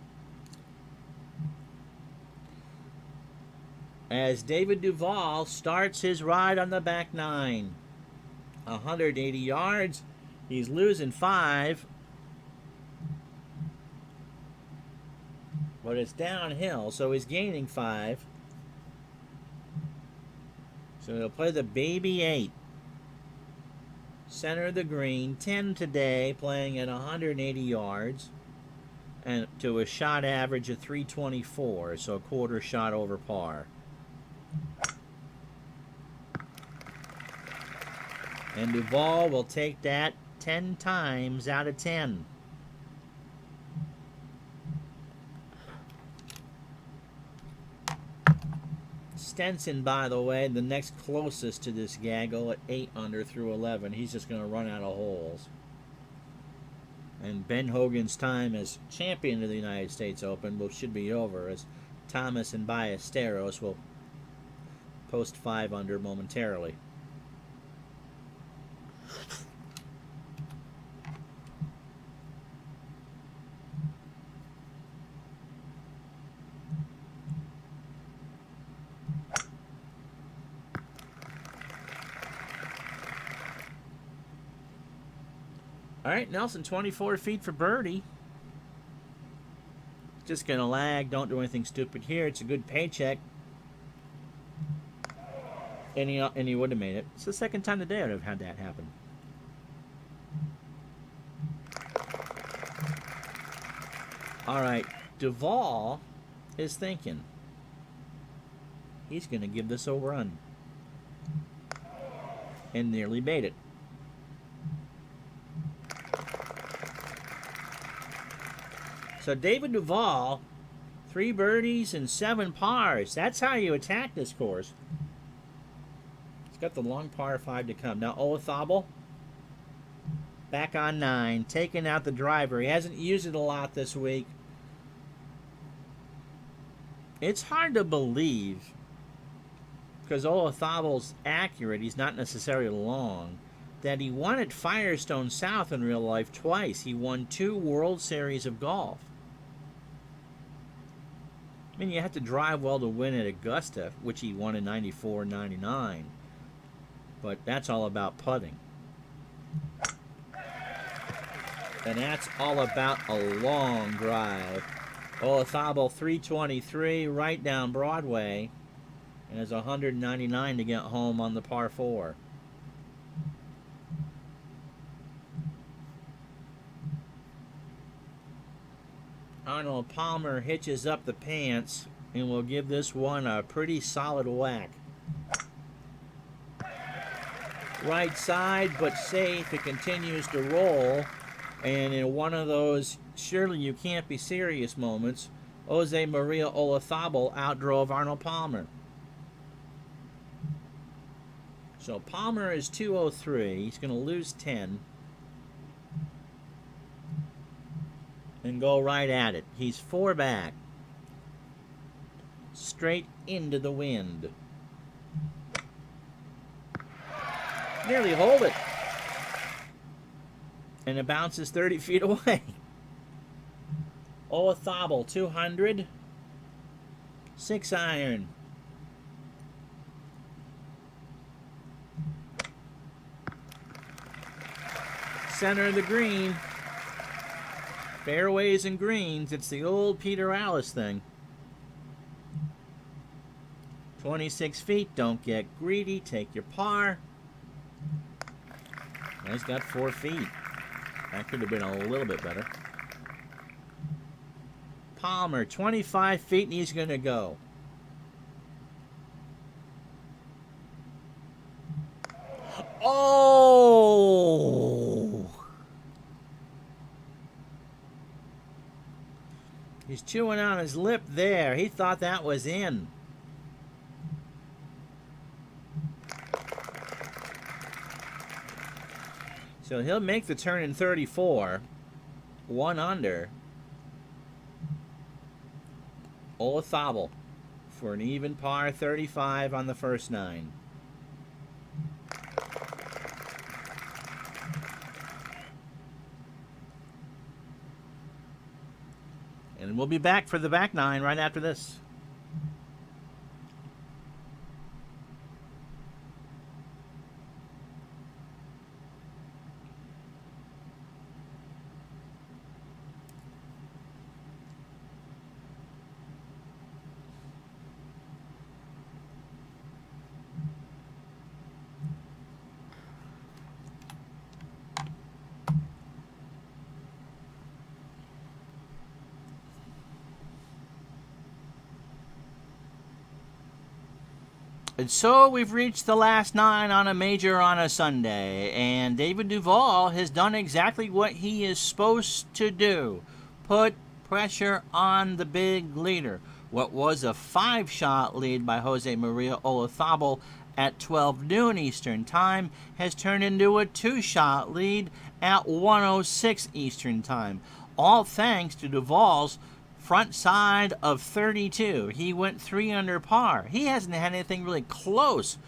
As David Duval starts his ride on the back 9. 180 yards. He's losing 5. But it's downhill, so he's gaining 5. So he'll play the baby 8. Center of the green, 10 today, playing at 180 yards. And to a shot average of 324, so a quarter shot over par. And Duval will take that 10 times out of 10. Stenson, by the way, the next closest to this gaggle at 8 under through 11. He's just going to run out of holes. And Ben Hogan's time as champion of the United States Open should be over, as Thomas and Ballesteros will post 5 under momentarily. All right, Nelson, 24 feet for birdie. Just going to lag. Don't do anything stupid here. It's a good paycheck. And he would have made it. It's the second time today I would have had that happen. All right, Duval is thinking he's going to give this a run. And nearly made it. So David Duval, 3 birdies and 7 pars. That's how you attack this course. He's got the long par 5 to come. Now Olazabal, back on 9, taking out the driver. He hasn't used it a lot this week. It's hard to believe, because Olazabal's accurate, he's not necessarily long, that he won at Firestone South in real life twice. He won 2 World Series of golf. I mean, you have to drive well to win at Augusta, which he won in 94 and 99. But that's all about putting. And that's all about a long drive. Olazabal 323 right down Broadway. And has 199 to get home on the par 4. Arnold Palmer hitches up the pants and will give this one a pretty solid whack. Right side, but safe. It continues to roll. And in one of those surely you can't be serious moments, Jose Maria Olazabal outdrove Arnold Palmer. So Palmer is 203. He's going to lose 10. and go right at it. He's 4 back. Straight into the wind. Nearly hold it. And it bounces 30 feet away. Olazabal, 200. 6 iron. Center of the green. Fairways and greens. It's the old Peter Alice thing. 26 feet. Don't get greedy. Take your par. He's got 4 feet. That could have been a little bit better. Palmer, 25 feet, and he's going to go. Oh! He's chewing on his lip there. He thought that was in. So he'll make the turn in 34. 1 under. Olazabal for an even par 35 on the first 9. And we'll be back for the back 9 right after this. And so we've reached the last 9 on a major on a Sunday, and David Duval has done exactly what he is supposed to do. Put pressure on the big leader. What was a 5-shot lead by Jose Maria Olazabal at 12 noon Eastern Time has turned into a 2-shot lead at 1:06 Eastern Time. All thanks to Duval's front side of 32. He went 3 under par. He hasn't had anything really close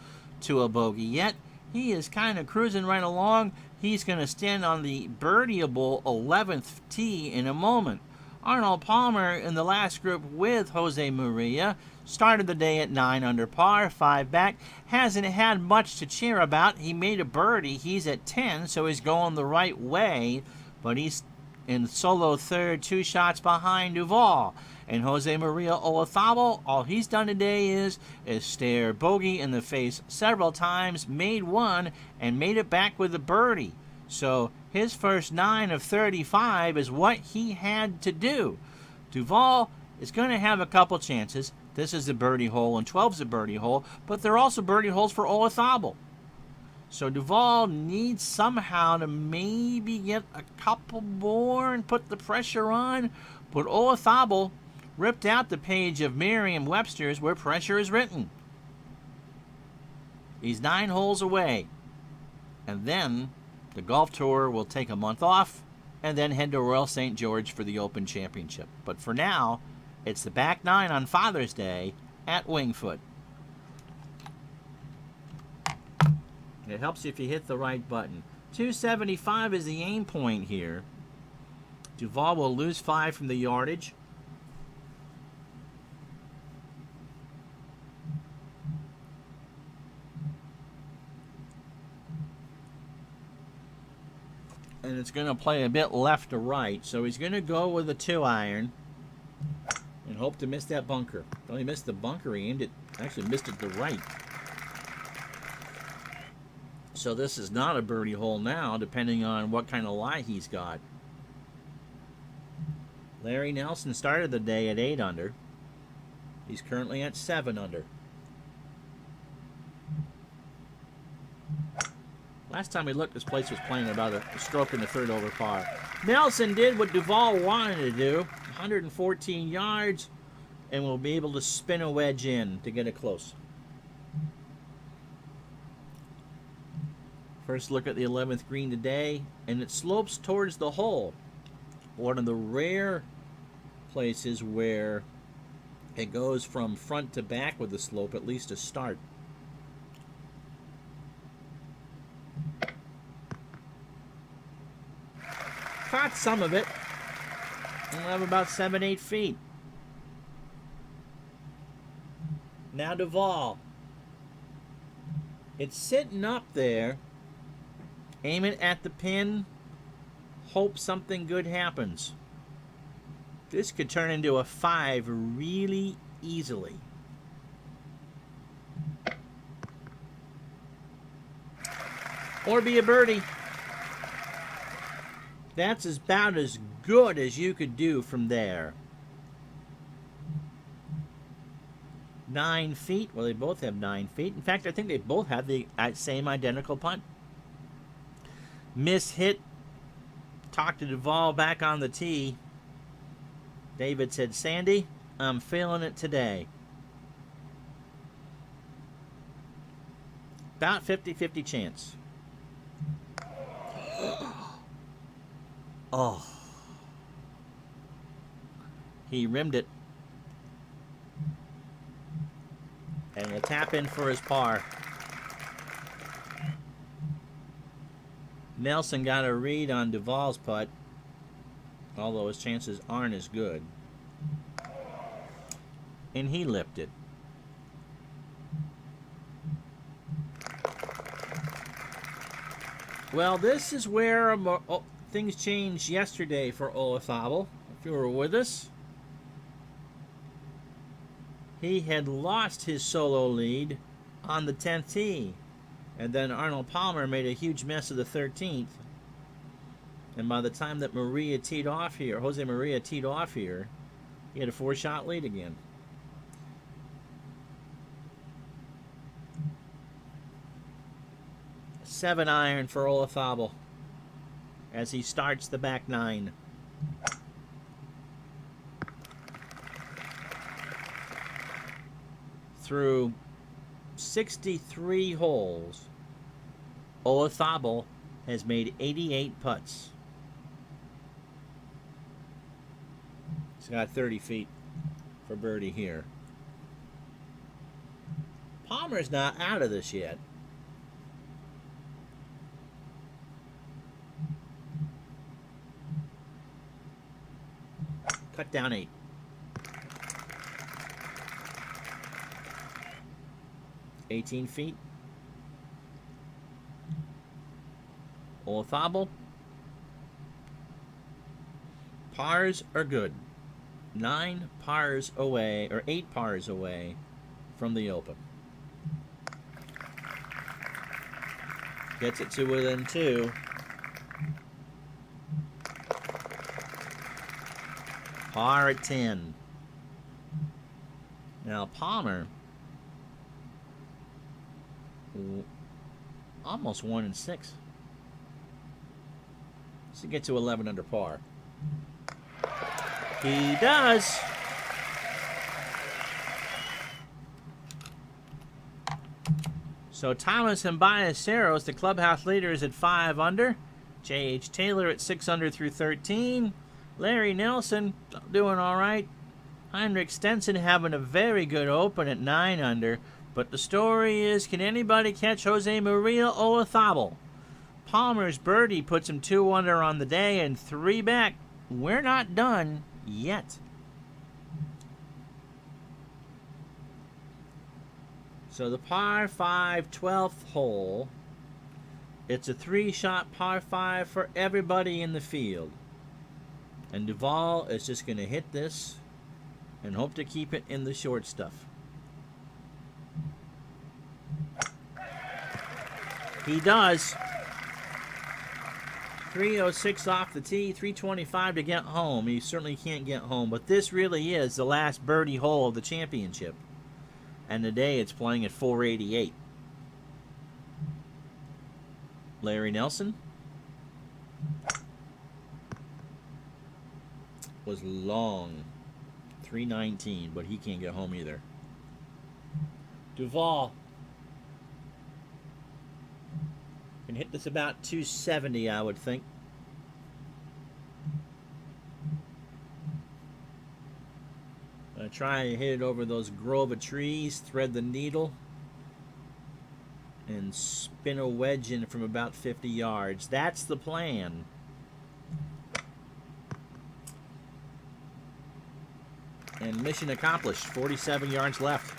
to a bogey yet. He is kind of cruising right along. He's going to stand on the birdieable 11th tee in a moment. Arnold Palmer in the last group with Jose Maria started the day at 9 under par, 5 back. Hasn't had much to cheer about. He made a birdie. He's at 10, so he's going the right way, but he's in solo third, 2 shots behind Duval. And Jose Maria Olazabal, all he's done today is stare bogey in the face several times, made 1, and made it back with a birdie. So his first 9 of 35 is what he had to do. Duval is going to have a couple chances. This is a birdie hole, and 12's a birdie hole, but there are also birdie holes for Olazabal. So Duval needs somehow to maybe get a couple more and put the pressure on. But Olazabal ripped out the page of Merriam-Webster's where pressure is written. He's 9 holes away. And then the golf tour will take a month off and then head to Royal St. George for the Open Championship. But for now, it's the back 9 on Father's Day at Wingfoot. It helps if you hit the right button. 275 is the aim point here. Duval will lose 5 from the yardage. And it's going to play a bit left to right. So he's going to go with a 2-iron and hope to miss that bunker. Well, he missed the bunker. He aimed it, actually missed it to the right. So this is not a birdie hole now, depending on what kind of lie he's got. Larry Nelson started the day at 8 under. He's currently at 7 under. Last time we looked, this place was playing about a stroke in the third over par. Nelson did what Duval wanted to do, 114 yards, and will be able to spin a wedge in to get it close. First look at the 11th green today, and it slopes towards the hole. one of the rare places where it goes from front to back with the slope, at least to start. Caught some of it. We'll have about 7-8 feet. Now Duval. It's sitting up there. Aim it at the pin. Hope something good happens. This could turn into a 5 really easily. Or be a birdie. That's about as good as you could do from there. 9 feet. Well, they both have 9 feet. In fact, I think they both have the same identical punt. Miss hit. Talked to Duval back on the tee. David said, Sandy, I'm feeling it today. About 50-50 chance. Oh. He rimmed it. And will tap in for his par. Nelson got a read on Duval's putt, although his chances aren't as good. And he lipped it. Well, this is where things changed yesterday for Olazabal. If you were with us, he had lost his solo lead on the 10th tee. And then Arnold Palmer made a huge mess of the 13th. And by the time that Jose Maria teed off here, he had a 4-shot lead again. Seven iron for Olazabal as he starts the back 9. Through 63 holes, Olazabal has made 88 putts. He's got 30 feet for birdie here. Palmer's not out of this yet. Cut down 8. $18 feet. Olazabal. Pars are good. 9 pars away, or 8 pars away from the Open. Gets it to within 2. Par at 10. Now Palmer, almost 1 in 6. To get to 11 under par. He does. So Thomas and Ballesteros, the clubhouse leaders at 5 under. J.H. Taylor at 6 under through 13. Larry Nelson doing all right. Heinrich Stenson having a very good Open at 9 under. But the story is, can anybody catch Jose Maria Olazabal? Palmer's birdie puts him 2 under on the day and 3 back. We're not done yet. So the par 5 12th hole. It's a 3-shot par 5 for everybody in the field. And Duval is just going to hit this and hope to keep it in the short stuff. He does. 306 off the tee, 325 to get home. He certainly can't get home, but this really is the last birdie hole of the championship. And today it's playing at 488. Larry Nelson was long, 319, but he can't get home either. Duval can hit this about 270, I would think. Gonna try and hit it over those grove of trees, thread the needle, and spin a wedge in from about 50 yards. That's the plan. And mission accomplished. 47 yards left.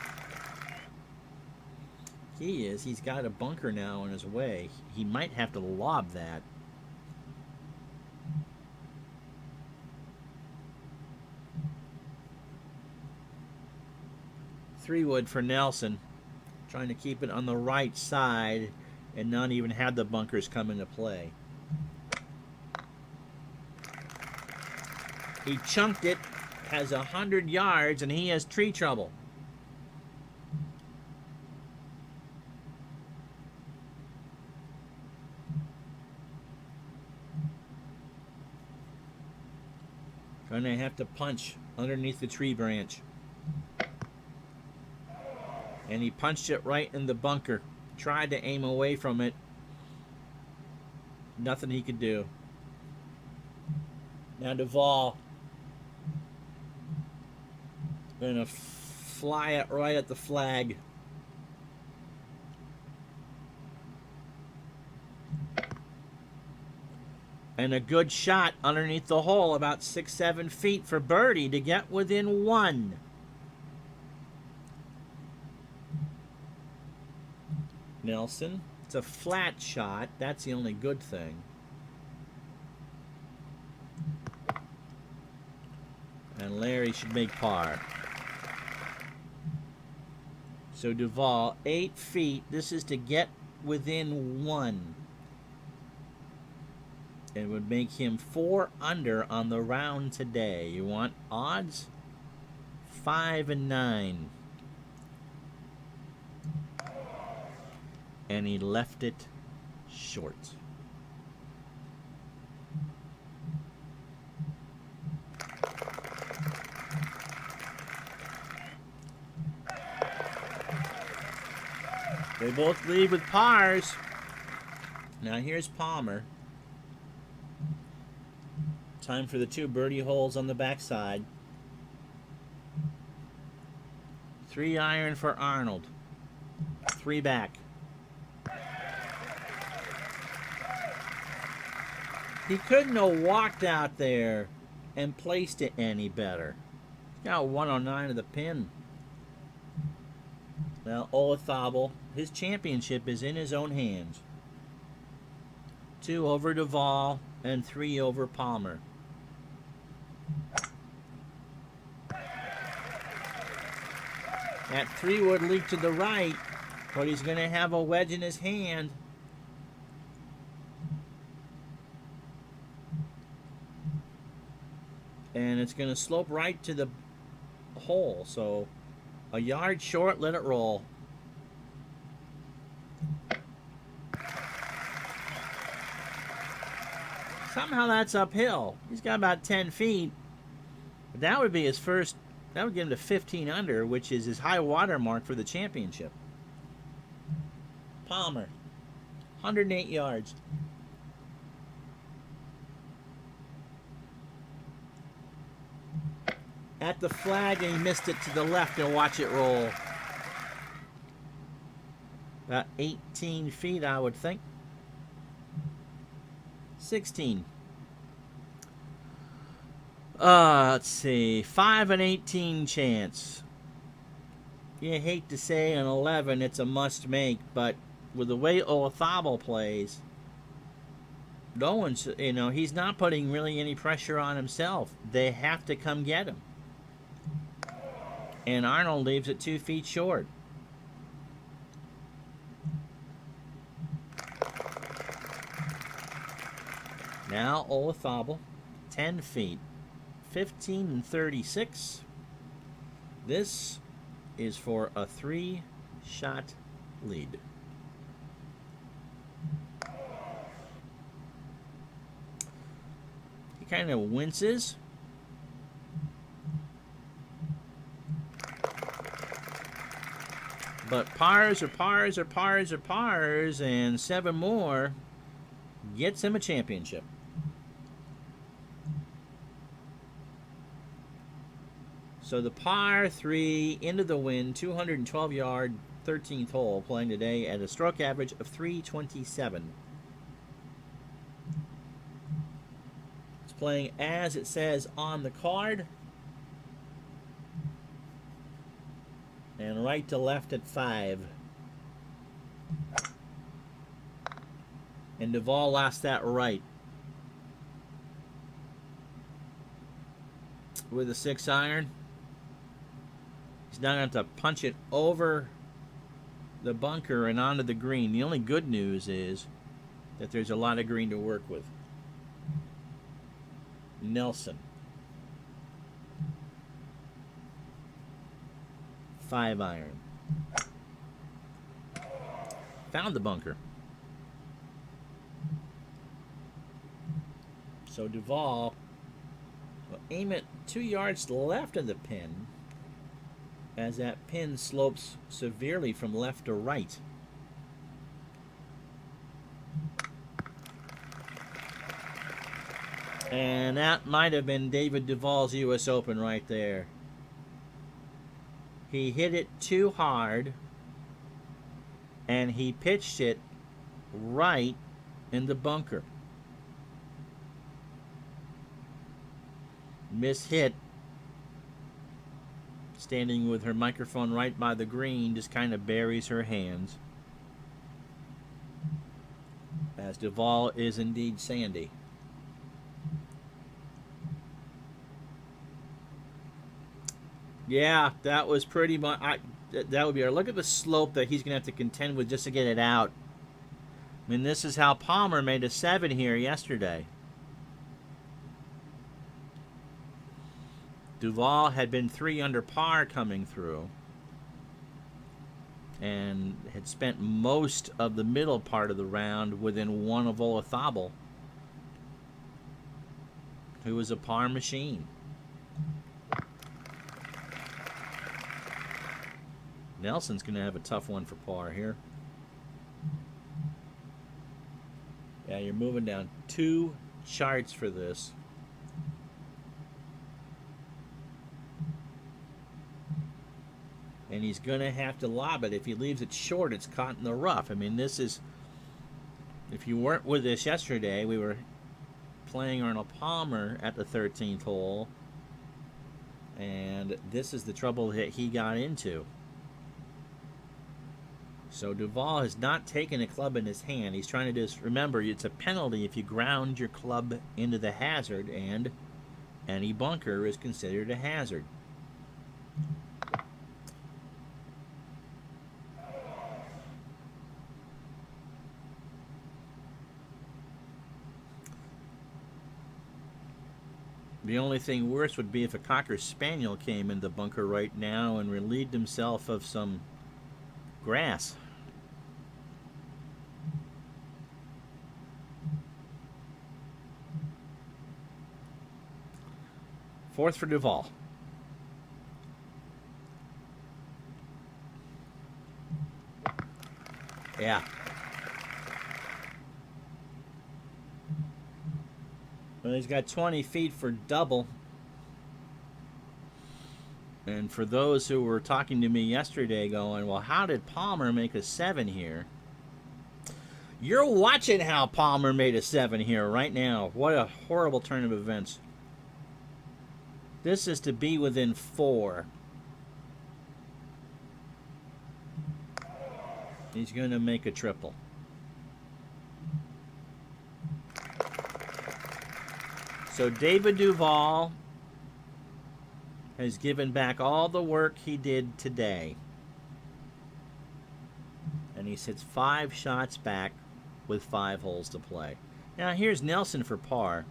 He's got a bunker now in his way. He might have to lob that. Three wood for Nelson. Trying to keep it on the right side and not even have the bunkers come into play. He chunked it, has 100 yards, and he has tree trouble. Going to have to punch underneath the tree branch. And he punched it right in the bunker. Tried to aim away from it. Nothing he could do. Now Duval. Going to fly it right at the flag. And a good shot underneath the hole, about 6-7 feet for birdie to get within one. Nelson. It's a flat shot. That's the only good thing. And Larry should make par. So Duval, 8 feet. This is to get within one. It would make him 4 under on the round today. You want odds? 5 and 9. And he left it short. They both lead with pars. Now here's Palmer. Time for the 2 birdie holes on the backside. 3 iron for Arnold. 3 back. He couldn't have walked out there and placed it any better. Got 109 of the pin. Well, Olazabal, his championship is in his own hands. 2 over Duval and 3 over Palmer. That 3 would leak to the right, but he's going to have a wedge in his hand. And it's going to slope right to the hole. So a yard short, let it roll. Somehow that's uphill. He's got about 10 feet. But that would be his first. That would get him to 15 under, which is his high water mark for the championship. Palmer, 108 yards. At the flag, and he missed it to the left, and watch it roll. About 18 feet, I would think. 16. Let's see. 5 and 18 chance. You hate to say an 11, it's a must make, but with the way Olazabal plays, no one's, he's not putting really any pressure on himself. They have to come get him. And Arnold leaves it 2 feet short. Now Olazabal, 10 feet, 15 and 36. This is for a 3-shot lead. He kind of winces. But pars are pars are pars are pars, and 7 more gets him a championship. So the par 3 into the wind, 212-yard, 13th hole, playing today at a stroke average of 327. It's playing as it says on the card. And right to left at 5. And Duval lost that right. With a 6-iron. He's now going to have to punch it over the bunker and onto the green. The only good news is that there's a lot of green to work with. Nelson. 5-iron. Found the bunker. So Duval will aim it 2 yards to the left of the pin as that pin slopes severely from left to right. And that might have been David Duval's US Open right there. He hit it too hard, and he pitched it right in the bunker. Miss hit, standing with her microphone right by the green, just kind of buries her hands. As Duval is indeed sandy. Yeah, that was pretty much. That would be our look at the slope that he's going to have to contend with just to get it out. I mean, this is how Palmer made a 7 here yesterday. Duval had been 3 under par coming through and had spent most of the middle part of the round within 1 of Olazabal, who was a par machine. Nelson's going to have a tough one for par here. Yeah, you're moving down 2 charts for this. And he's going to have to lob it. If he leaves it short, it's caught in the rough. I mean, this is... If you weren't with us yesterday, we were playing Arnold Palmer at the 13th hole. And this is the trouble that he got into. So Duval has not taken a club in his hand. He's trying to just... Remember, it's a penalty if you ground your club into the hazard, and any bunker is considered a hazard. The only thing worse would be if a Cocker Spaniel came in the bunker right now and relieved himself of some grass. Fourth for Duval. Yeah. Well, he's got 20 feet for double. And for those who were talking to me yesterday going, well, how did Palmer make a 7 here? You're watching how Palmer made a 7 here right now. What a horrible turn of events. This is to be within 4. He's going to make a triple. So David Duval has given back all the work he did today. And he sits 5 shots back with 5 holes to play. Now here's Nelson for par.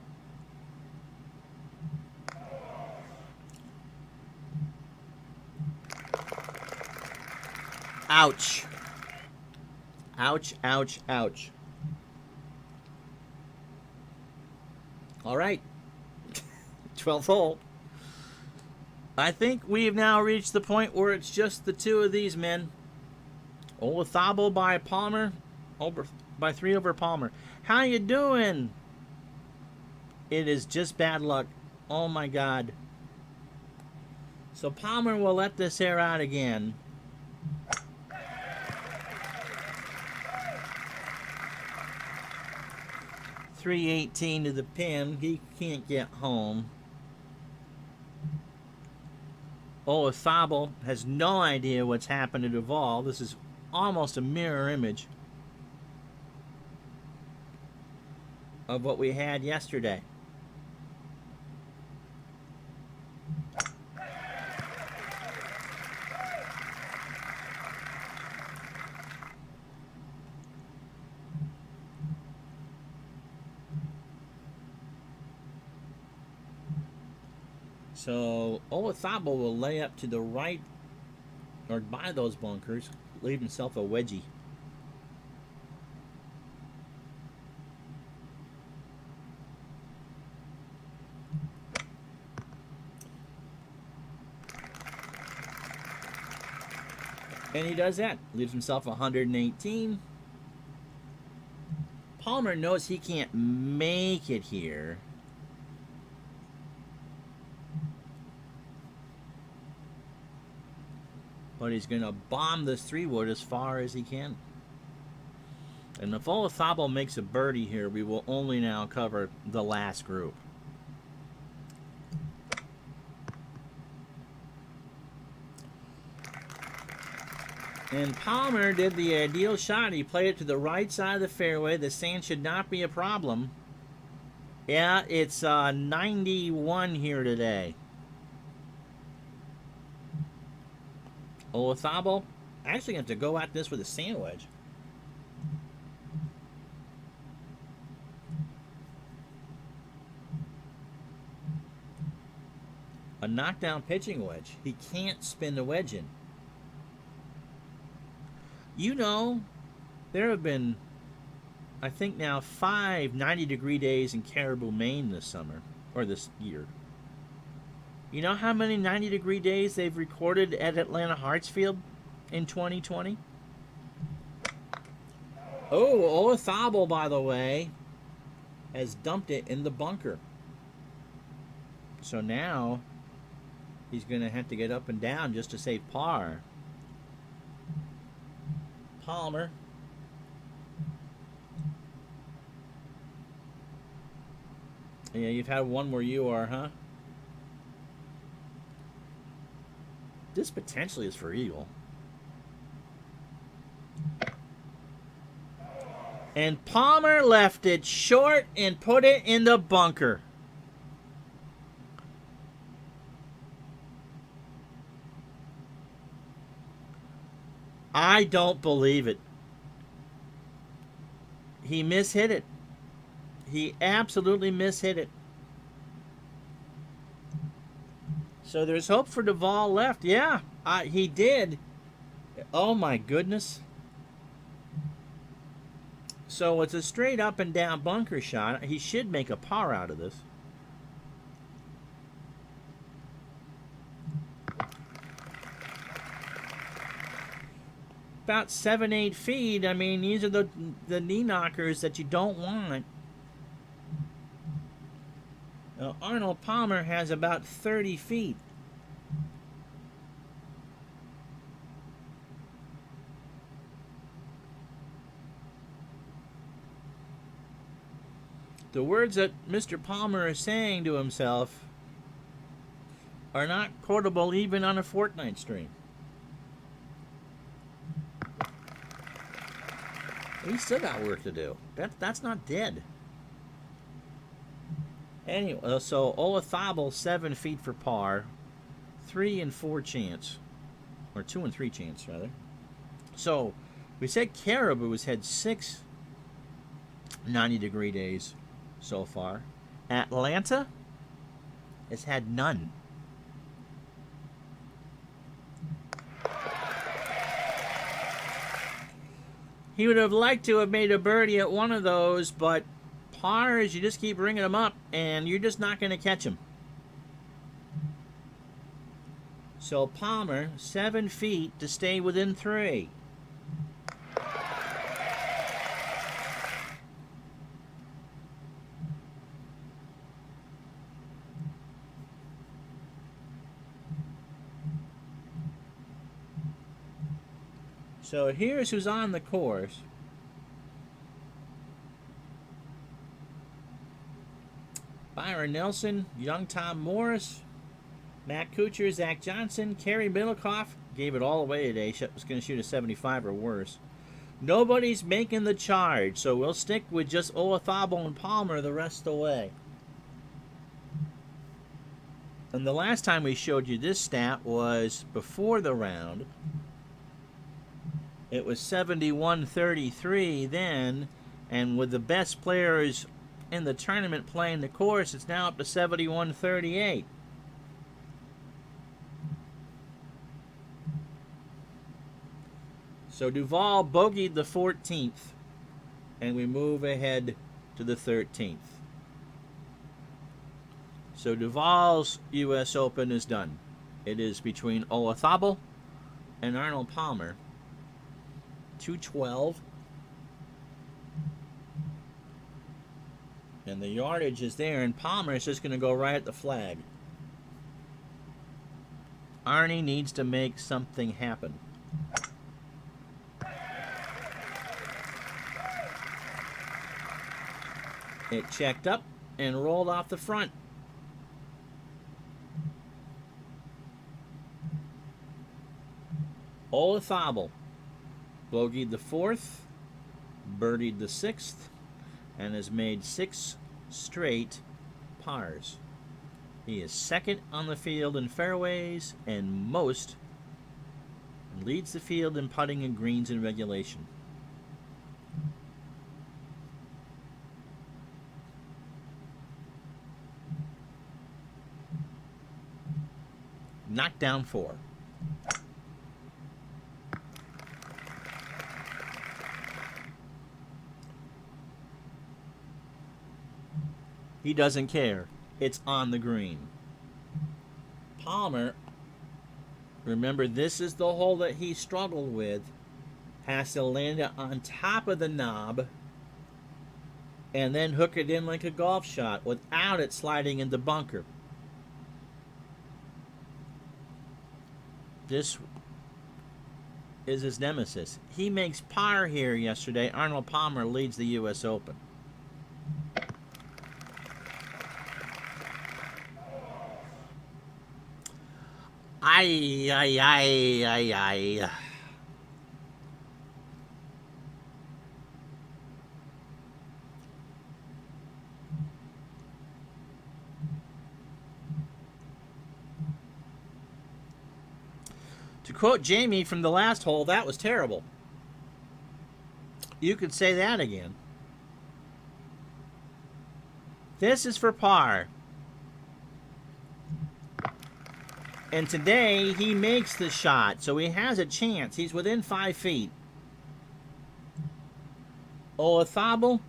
Ouch. Ouch, ouch, ouch. All right. 12th hole. I think we've now reached the point where it's just the 2 of these men. Olazabal by Palmer, by 3 over Palmer. How you doing? It is just bad luck. Oh my God. So Palmer will let this air out again. .318 to the pin. He can't get home. Olazabal has no idea what's happened to Duval. This is almost a mirror image of what we had yesterday. So Olazabal will lay up to the right or by those bunkers, leave himself a wedgie. And he does that. Leaves himself 118. Palmer knows he can't make it here. But he's going to bomb this 3-wood as far as he can. And if Olazabal makes a birdie here, we will only now cover the last group. And Palmer did the ideal shot. He played it to the right side of the fairway. The sand should not be a problem. Yeah, it's 91 here today. Olazabal actually have to go at this with a sand wedge. A knockdown pitching wedge. He can't spin the wedge in. You know, there have been, I think now, 5 90-degree days in Caribou, Maine this summer, or this year. You know how many 90-degree days they've recorded at Atlanta Hartsfield in 2020? Oh, Olazabal, by the way, has dumped it in the bunker. So now he's going to have to get up and down just to save par. Palmer. Yeah, you've had one where you are, huh? This potentially is for eagle. And Palmer left it short and put it in the bunker. I don't believe it. He mishit it. He absolutely mishit it. So there's hope for Duval left. Yeah, he did. Oh my goodness. So it's a straight up and down bunker shot. He should make a par out of this. About 7-8 feet. I mean, these are the knee knockers that you don't want. Arnold Palmer has about 30 feet. The words that Mr. Palmer is saying to himself are not quotable even on a Fortnite stream. He's still got work to do. That's not dead. Anyway, so Olazabal 7 feet for par, 3 and 4 chance, or 2 and 3 chance rather. So we said Caribou has had 6 90-degree days so far. Atlanta has had none. He would have liked to have made a birdie at one of those, but pars, you just keep ringing them up, and you're just not going to catch them. So Palmer, 7 feet to stay within 3. So here's who's on the course. Byron Nelson, young Tom Morris, Matt Kuchar, Zach Johnson, Kerry Middlecoff gave it all away today. Was going to shoot a 75 or worse. Nobody's making the charge, so we'll stick with just Olazabal and Palmer the rest of the way. And the last time we showed you this stat was before the round. It was 71-33 then, and with the best players in the tournament playing the course, it's now up to 71-38. So Duval bogeyed the 14th, and we move ahead to the 13th. So Duval's US Open is done. It is between Olazabal and Arnold Palmer. 212. And the yardage is there, and Palmer is just going to go right at the flag. Arnie needs to make something happen. It checked up and rolled off the front. Olazabal bogeyed the 4th, birdied the 6th, and has made 6 straight pars. He is second on the field in fairways and leads the field in putting and greens in regulation. Knocked down 4. He doesn't care. It's on the green. Palmer, remember this is the hole that he struggled with, has to land it on top of the knob and then hook it in like a golf shot without it sliding in the bunker. This is his nemesis. He makes par here yesterday. Arnold Palmer leads the US Open. Ay. To quote Jamie from the last hole, that was terrible. You could say that again. This is for par. And today, he makes the shot, so he has a chance. He's within 5 feet. Olazabal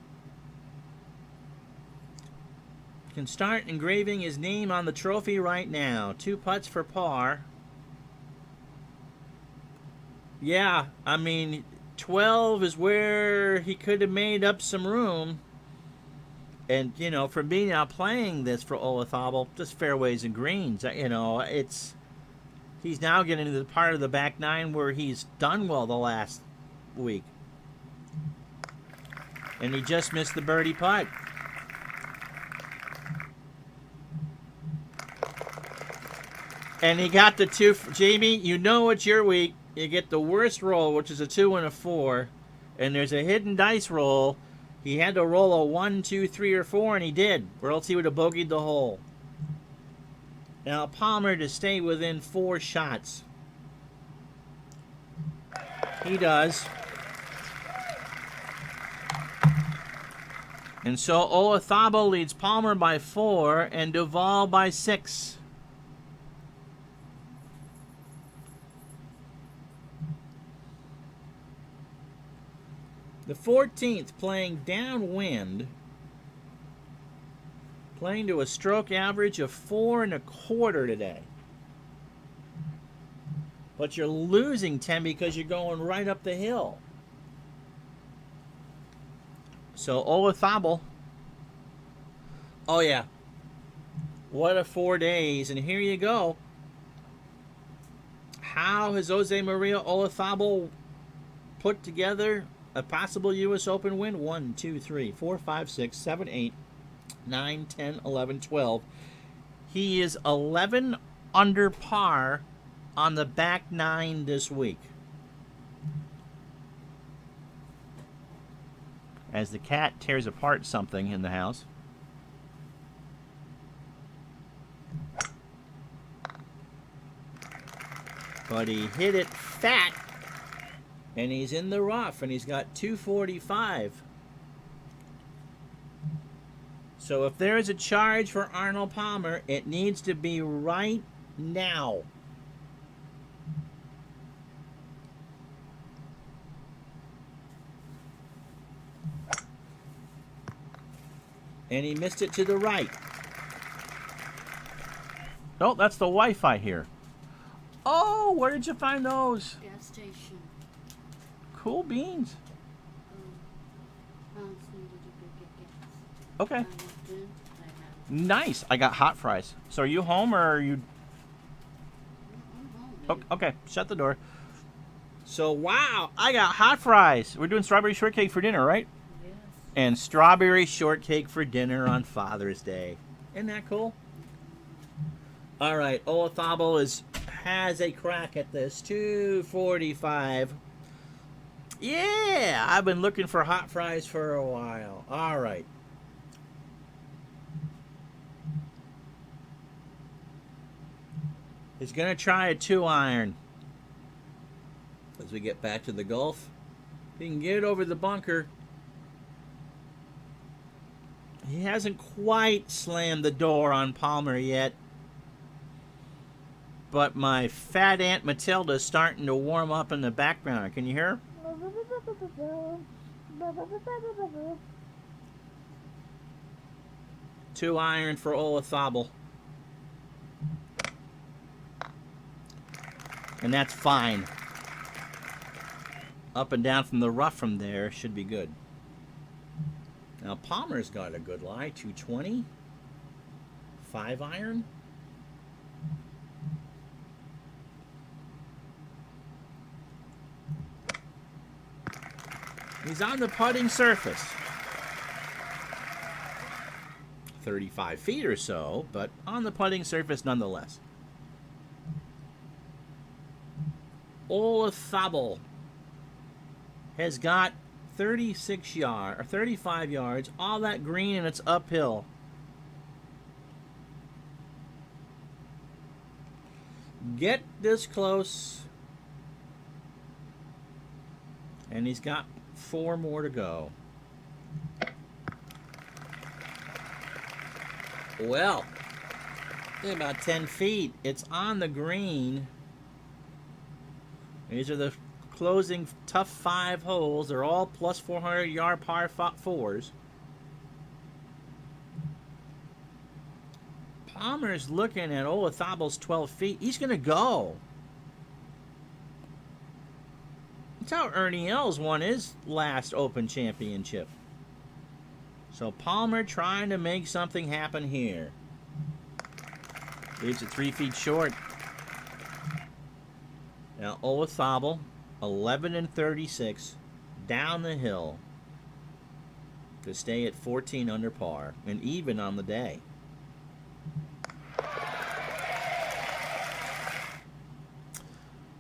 can start engraving his name on the trophy right now. 2 putts for par. Yeah, I mean, 12 is where he could have made up some room. And, you know, for me now playing this for Olazabal, just fairways and greens, you know, he's now getting into the part of the back nine where he's done well the last week. And he just missed the birdie putt. And he got the 2. Jamie, you know it's your week. You get the worst roll, which is a 2 and a 4. And there's a hidden dice roll. He had to roll a 1, 2, 3, or 4, and he did. Or else he would have bogeyed the hole. Now, Palmer to stay within 4 shots. He does. And so Olazabal leads Palmer by 4 and Duval by 6. The 14th playing downwind, playing to a stroke average of 4 1/4 today. But you're losing 10 because you're going right up the hill. So Olazabal, oh yeah, what a 4 days, and here you go. How has Jose Maria Olazabal put together a possible U.S. Open win. 1, 2, 3, 4, 5, 6, 7, 8, 9, 10, 11, 12. He is 11 under par on the back 9 this week. As the cat tears apart something in the house. But he hit it fat, and he's in the rough, and he's got 245. So if there is a charge for Arnold Palmer, it needs to be right now. And he missed it to the right. Oh, that's the Wi-Fi here. Oh, where did you find those? Gas station. Cool beans. Mom's needed to go get gas. Okay. I went in, I have. Nice. I got hot fries. So are you home or are you... I'm home, Oh, baby. okay, shut the door. So, wow, I got hot fries. We're doing strawberry shortcake for dinner, right? Yes. And strawberry shortcake for dinner on Father's Day. Isn't that cool? All right, Olazabal has a crack at this. 245. Yeah, I've been looking for hot fries for a while. All right. He's going to try a 2-iron. As we get back to the Gulf. He can get it over the bunker. He hasn't quite slammed the door on Palmer yet. But my fat Aunt Matilda is starting to warm up in the background. Can you hear her? 2-iron for Olazabal. And that's fine. Up and down from the rough from there should be good. Now Palmer's got a good lie. 220. 5-iron. He's on the putting surface. 35 feet or so, but on the putting surface nonetheless. Olazabal has got 35 yards, all that green, and it's uphill. Get this close. And he's got 4 more to go. Well, about 10 feet. It's on the green. These are the closing tough 5 holes. They're all plus 400 yard par 4s. Palmer's looking at Olazabal's 12 feet. He's going to go. That's how Ernie Els won his last Open Championship. So Palmer trying to make something happen here. Leaves it 3 feet short. Now Olazabal, 11 and 36, down the hill to stay at 14 under par and even on the day.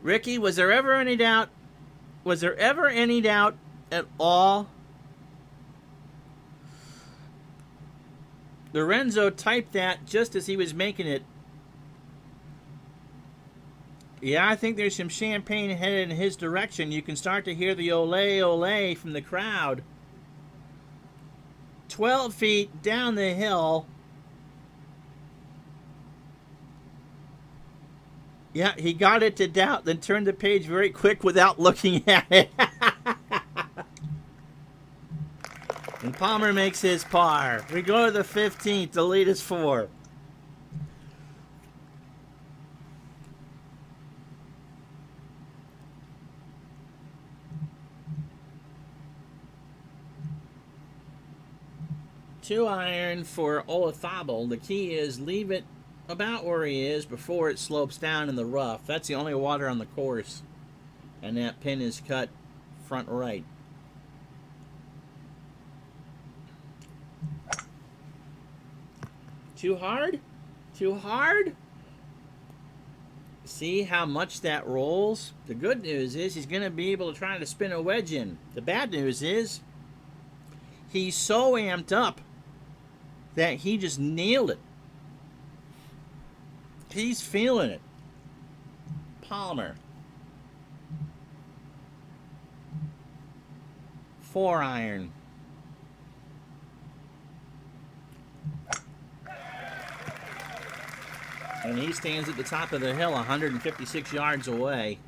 Ricky, was there ever any doubt? Was there ever any doubt at all? Lorenzo typed that just as he was making it. Yeah, I think there's some champagne headed in his direction. You can start to hear the ole ole from the crowd. 12 feet down the hill. Yeah, he got it to doubt, then turned the page very quick without looking at it. And Palmer makes his par. We go to the 15th. The lead is 4. Two iron for Olazabal. The key is leave it about where he is before it slopes down in the rough. That's the only water on the course. And that pin is cut front right. Too hard? Too hard? See how much that rolls? The good news is he's going to be able to try to spin a wedge in. The bad news is he's so amped up that he just nailed it. He's feeling it. Palmer. 4-iron. And he stands at the top of the hill 156 yards away.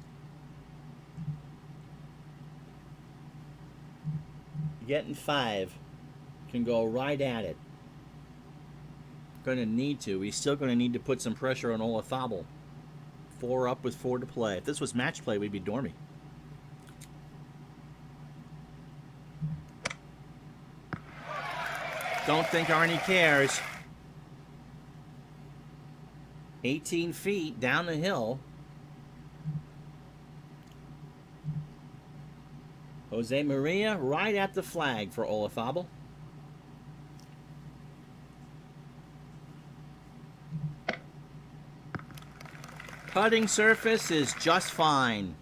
Getting 5. Can go right at it. Going to need to. He's still going to need to put some pressure on Olazabal. 4 up with 4 to play. If this was match play, we'd be dormy. Don't think Arnie cares. 18 feet down the hill. Jose Maria right at the flag for Olazabal. Putting surface is just fine.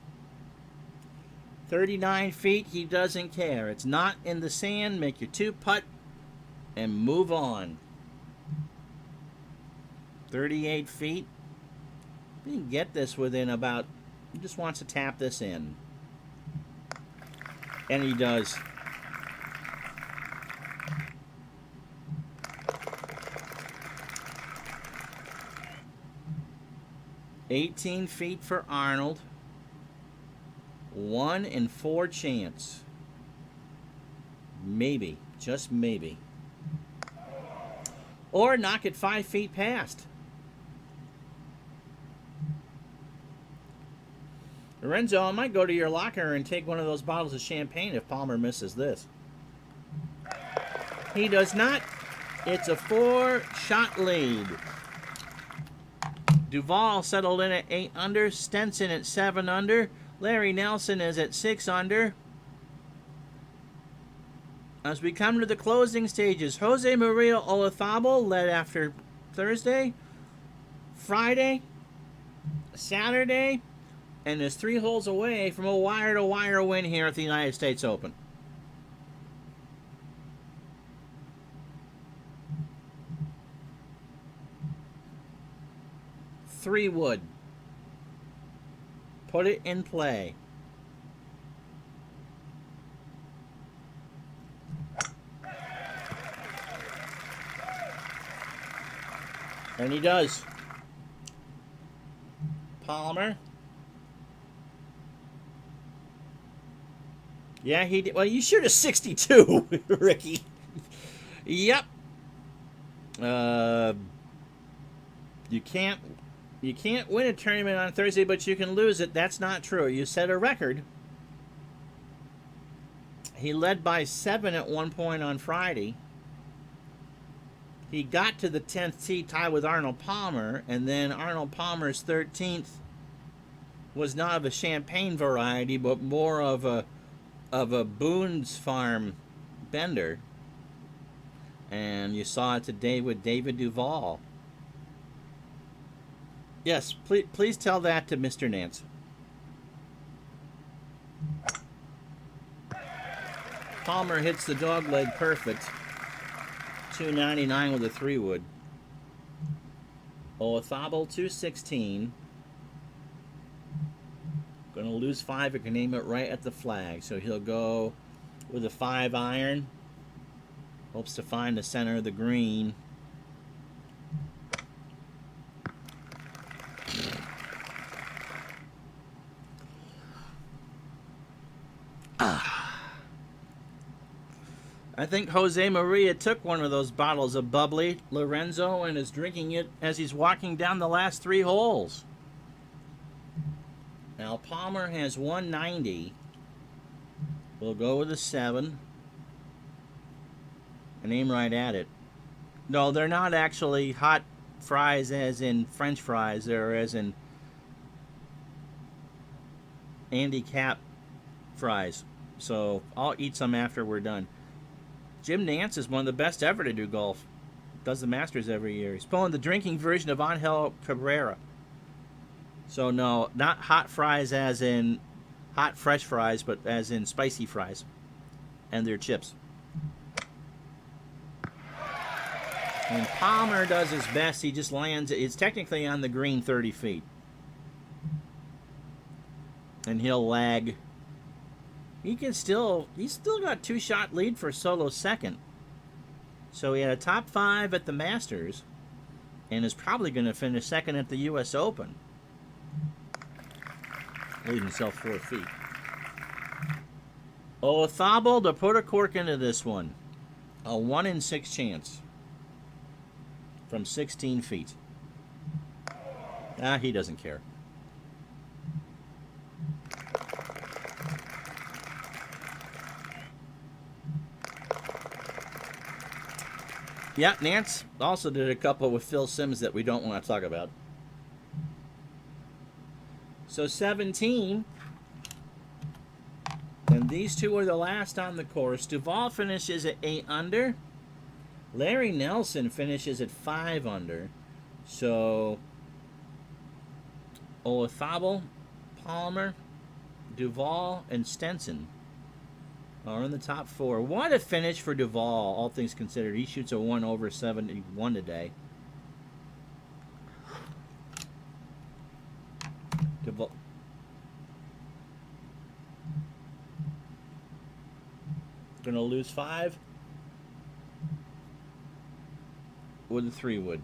39 feet, he doesn't care. It's not in the sand. Make your 2-putt and move on. 38 feet. You can get this within about... He just wants to tap this in. And he does. $18 feet for Arnold. 1 in 4 chance. Maybe. Just maybe. Or knock it 5 feet past. Lorenzo, I might go to your locker and take one of those bottles of champagne if Palmer misses this. He does not. It's a 4-shot lead. Duval settled in at 8 under. Stenson at 7 under. Larry Nelson is at 6 under. As we come to the closing stages, Jose Maria Olazabal led after Thursday, Friday, Saturday, and is 3 holes away from a wire-to-wire win here at the United States Open. Three wood. Put it in play. And he does. Palmer. Yeah, he did. Well, you shoot a 62, Ricky. Yep. You can't win a tournament on Thursday, but you can lose it. That's not true. You set a record. He led by 7 at one point on Friday. He got to the 10th tee, tied with Arnold Palmer, and then Arnold Palmer's 13th was not of a champagne variety, but more of a Boone's Farm bender. And you saw it today with David Duval. Yes, please tell that to Mr. Nance. Palmer hits the dog leg perfect. 299 with a 3-wood. Olazabal 216. Going to lose 5. It can aim it right at the flag. So he'll go with a 5-iron. Hopes to find the center of the green. I think Jose Maria took one of those bottles of bubbly, Lorenzo, and is drinking it as he's walking down the last 3 holes. Now Palmer has 190. We'll go with a 7. And aim right at it. No, they're not actually hot fries as in French fries. They're as in Andy Cap fries. so I'll eat some after we're done. Jim Nance is one of the best ever to do golf. Does the Masters every year. He's pulling the drinking version of Angel Cabrera. So no, not hot fries as in hot fresh fries, but as in spicy fries. And their chips. And Palmer does his best. He just lands. It's technically on the green 30 feet. And he'll lag. He's still got 2-shot lead for solo second. So he had a top 5 at the Masters. And is probably going to finish second at the US Open. Leaving himself 4 feet. Othable to put a cork into this one. A 1 in 6 chance. From 16 feet. He doesn't care. Yeah, Nance also did a couple with Phil Simms that we don't want to talk about. So 17. And these two are the last on the course. Duval finishes at 8 under. Larry Nelson finishes at 5 under. So Othable, Palmer, Duval, and Stenson are in the top 4. What a finish for Duval, all things considered. He shoots a 1 over 71 today. Duval. Gonna lose 5 with a 3 wood.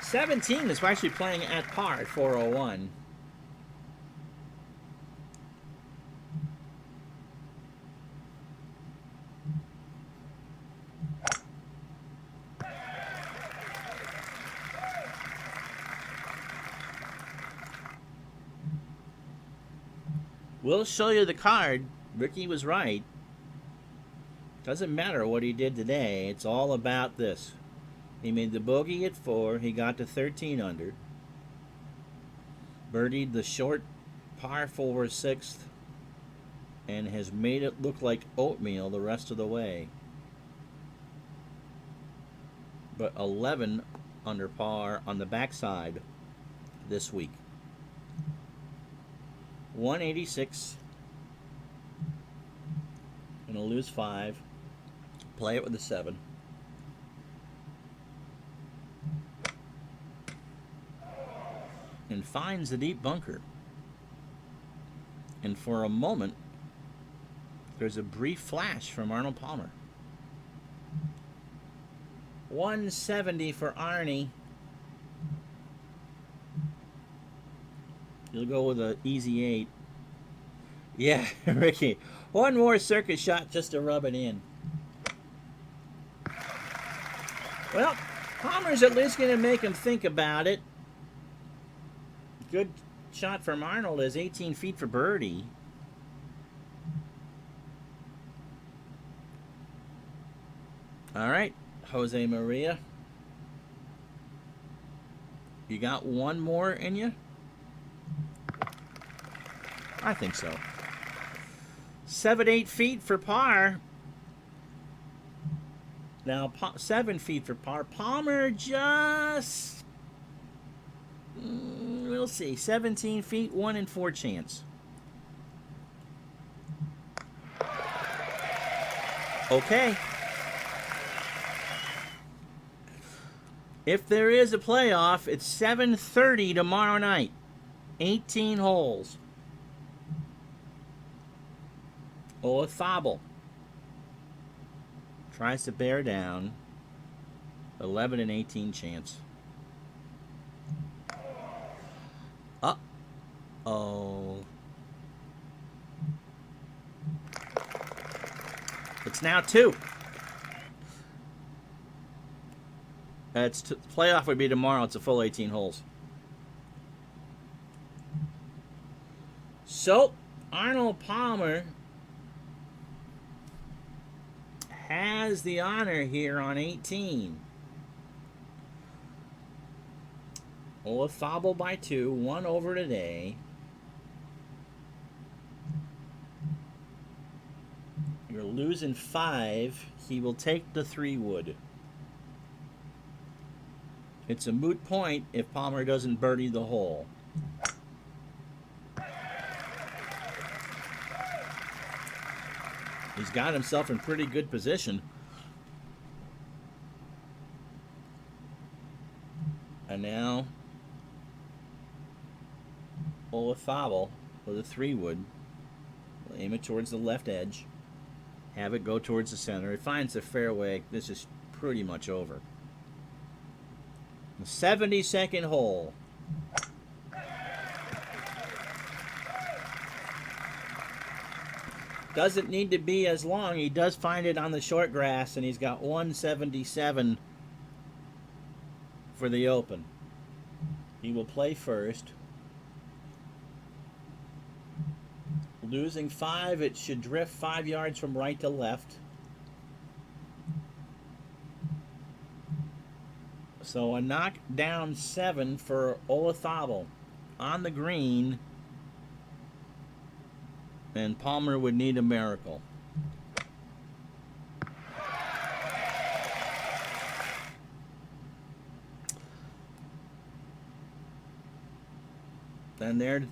$17 is actually playing at par at 401. We'll show you the card. Ricky was right. Doesn't matter what he did today. It's all about this. He made the bogey at 4. He got to 13 under. Birdied the short par 4 6th. And has made it look like oatmeal the rest of the way. But 11 under par on the backside this week. 186. Gonna lose 5. Play it with a 7. And finds the deep bunker. And for a moment, there's a brief flash from Arnold Palmer. 170 for Arnie. You'll go with an easy 8. Yeah, Ricky. One more circuit shot just to rub it in. Well, Palmer's at least going to make him think about it. Good shot from Arnold is 18 feet for birdie. All right, Jose Maria. You got one more in you? I think so. 7-8 feet for par. Now 7 feet for par. Palmer just... we'll see. 17 feet, 1 in 4 chance. Okay. If there is a playoff, it's 7:30 tomorrow night. 18 holes. Othable tries to bear down. 11 and 18 chance. Uh-oh. It's now 2. Playoff would be tomorrow. It's a full 18 holes. So, Arnold Palmer has the honor here on 18. Olazabal by 2, 1 over today. You're losing 5. He will take the 3-wood. It's a moot point if Palmer doesn't birdie the hole. He's got himself in pretty good position. And now Olazabal with a 3-wood. We'll aim it towards the left edge. Have it go towards the center. It finds the fairway. This is pretty much over. The 72nd hole. Doesn't need to be as long. He does find it on the short grass, and he's got 177 for the Open. He will play first. Losing 5, it should drift 5 yards from right to left. So a knock down 7 for Olazabal on the green, and Palmer would need a miracle. And there,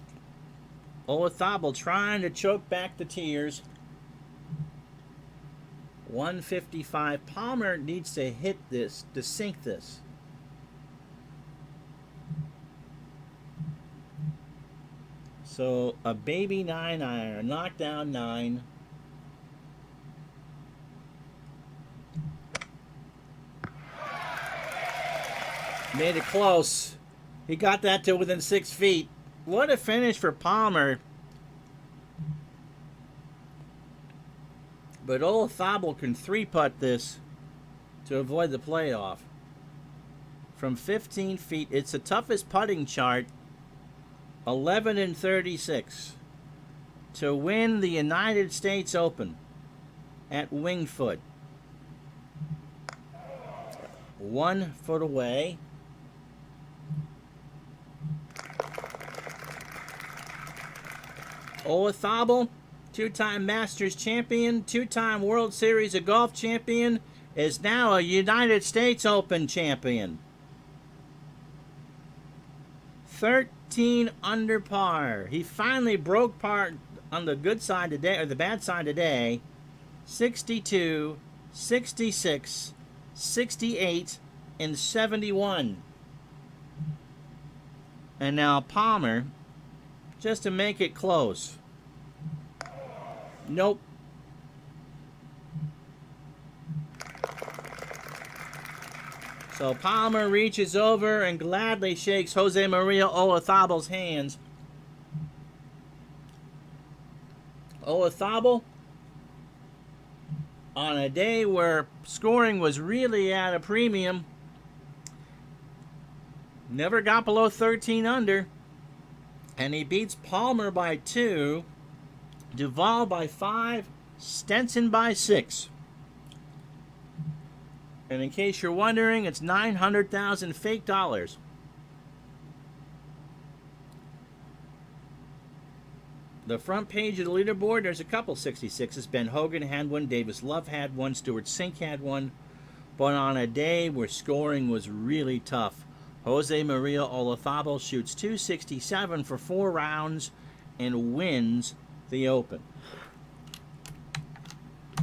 Olazabal trying to choke back the tears. 155. Palmer needs to hit this, to sink this. So a baby 9-iron, knockdown 9. Made it close. He got that to within 6 feet. What a finish for Palmer. But Olazabal can 3-putt this to avoid the playoff. From 15 feet, it's the toughest putting chart. 11 and 36 to win the United States Open at Winged Foot. 1 foot away. Olazabal, 2-time Masters champion, 2-time World Series of Golf champion, is now a United States Open champion. 13 under par. He finally broke par on the good side today, or the bad side today. 62, 66, 68, and 71. And now Palmer, just to make it close. Nope. So Palmer reaches over and gladly shakes Jose Maria Olazabal's hands. Olazabal, on a day where scoring was really at a premium, never got below 13 under, and he beats Palmer by 2, Duval by 5, Stenson by 6. And in case you're wondering, it's 900,000 fake dollars. The front page of the leaderboard, there's a couple 66s. Ben Hogan had one, Davis Love had one, Stuart Sink had one. But on a day where scoring was really tough, Jose Maria Olazabal shoots 267 for 4 rounds and wins the Open.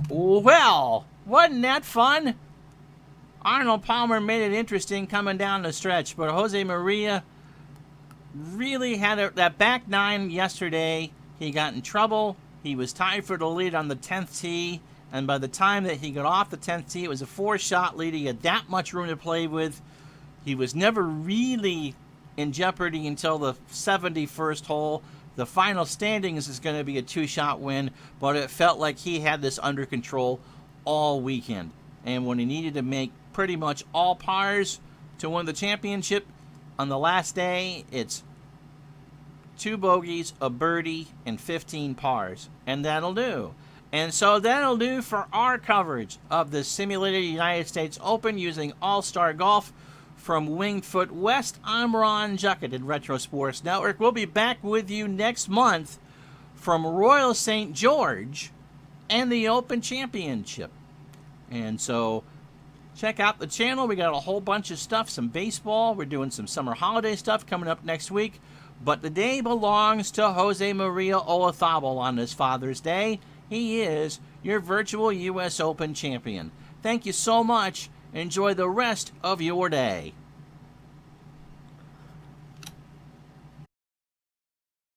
Well, wasn't that fun? Arnold Palmer made it interesting coming down the stretch, but Jose Maria really had that back 9 yesterday. He got in trouble. He was tied for the lead on the 10th tee, and by the time that he got off the 10th tee, it was a 4-shot lead. He had that much room to play with. He was never really in jeopardy until the 71st hole. The final standings is going to be a 2-shot win, but it felt like he had this under control all weekend. And when he needed to make pretty much all pars to win the championship, on the last day, it's 2 bogeys, a birdie, and 15 pars. And that'll do. And so that'll do for our coverage of the simulated United States Open using All-Star Golf from Winged Foot West, I'm Ron Juckett in Retro Sports Network. We'll be back with you next month from Royal St. George and the Open Championship. And so check out the channel. We got a whole bunch of stuff, some baseball. We're doing some summer holiday stuff coming up next week. But the day belongs to Jose Maria Olazabal on this Father's Day. He is your virtual U.S. Open champion. Thank you so much. Enjoy the rest of your day.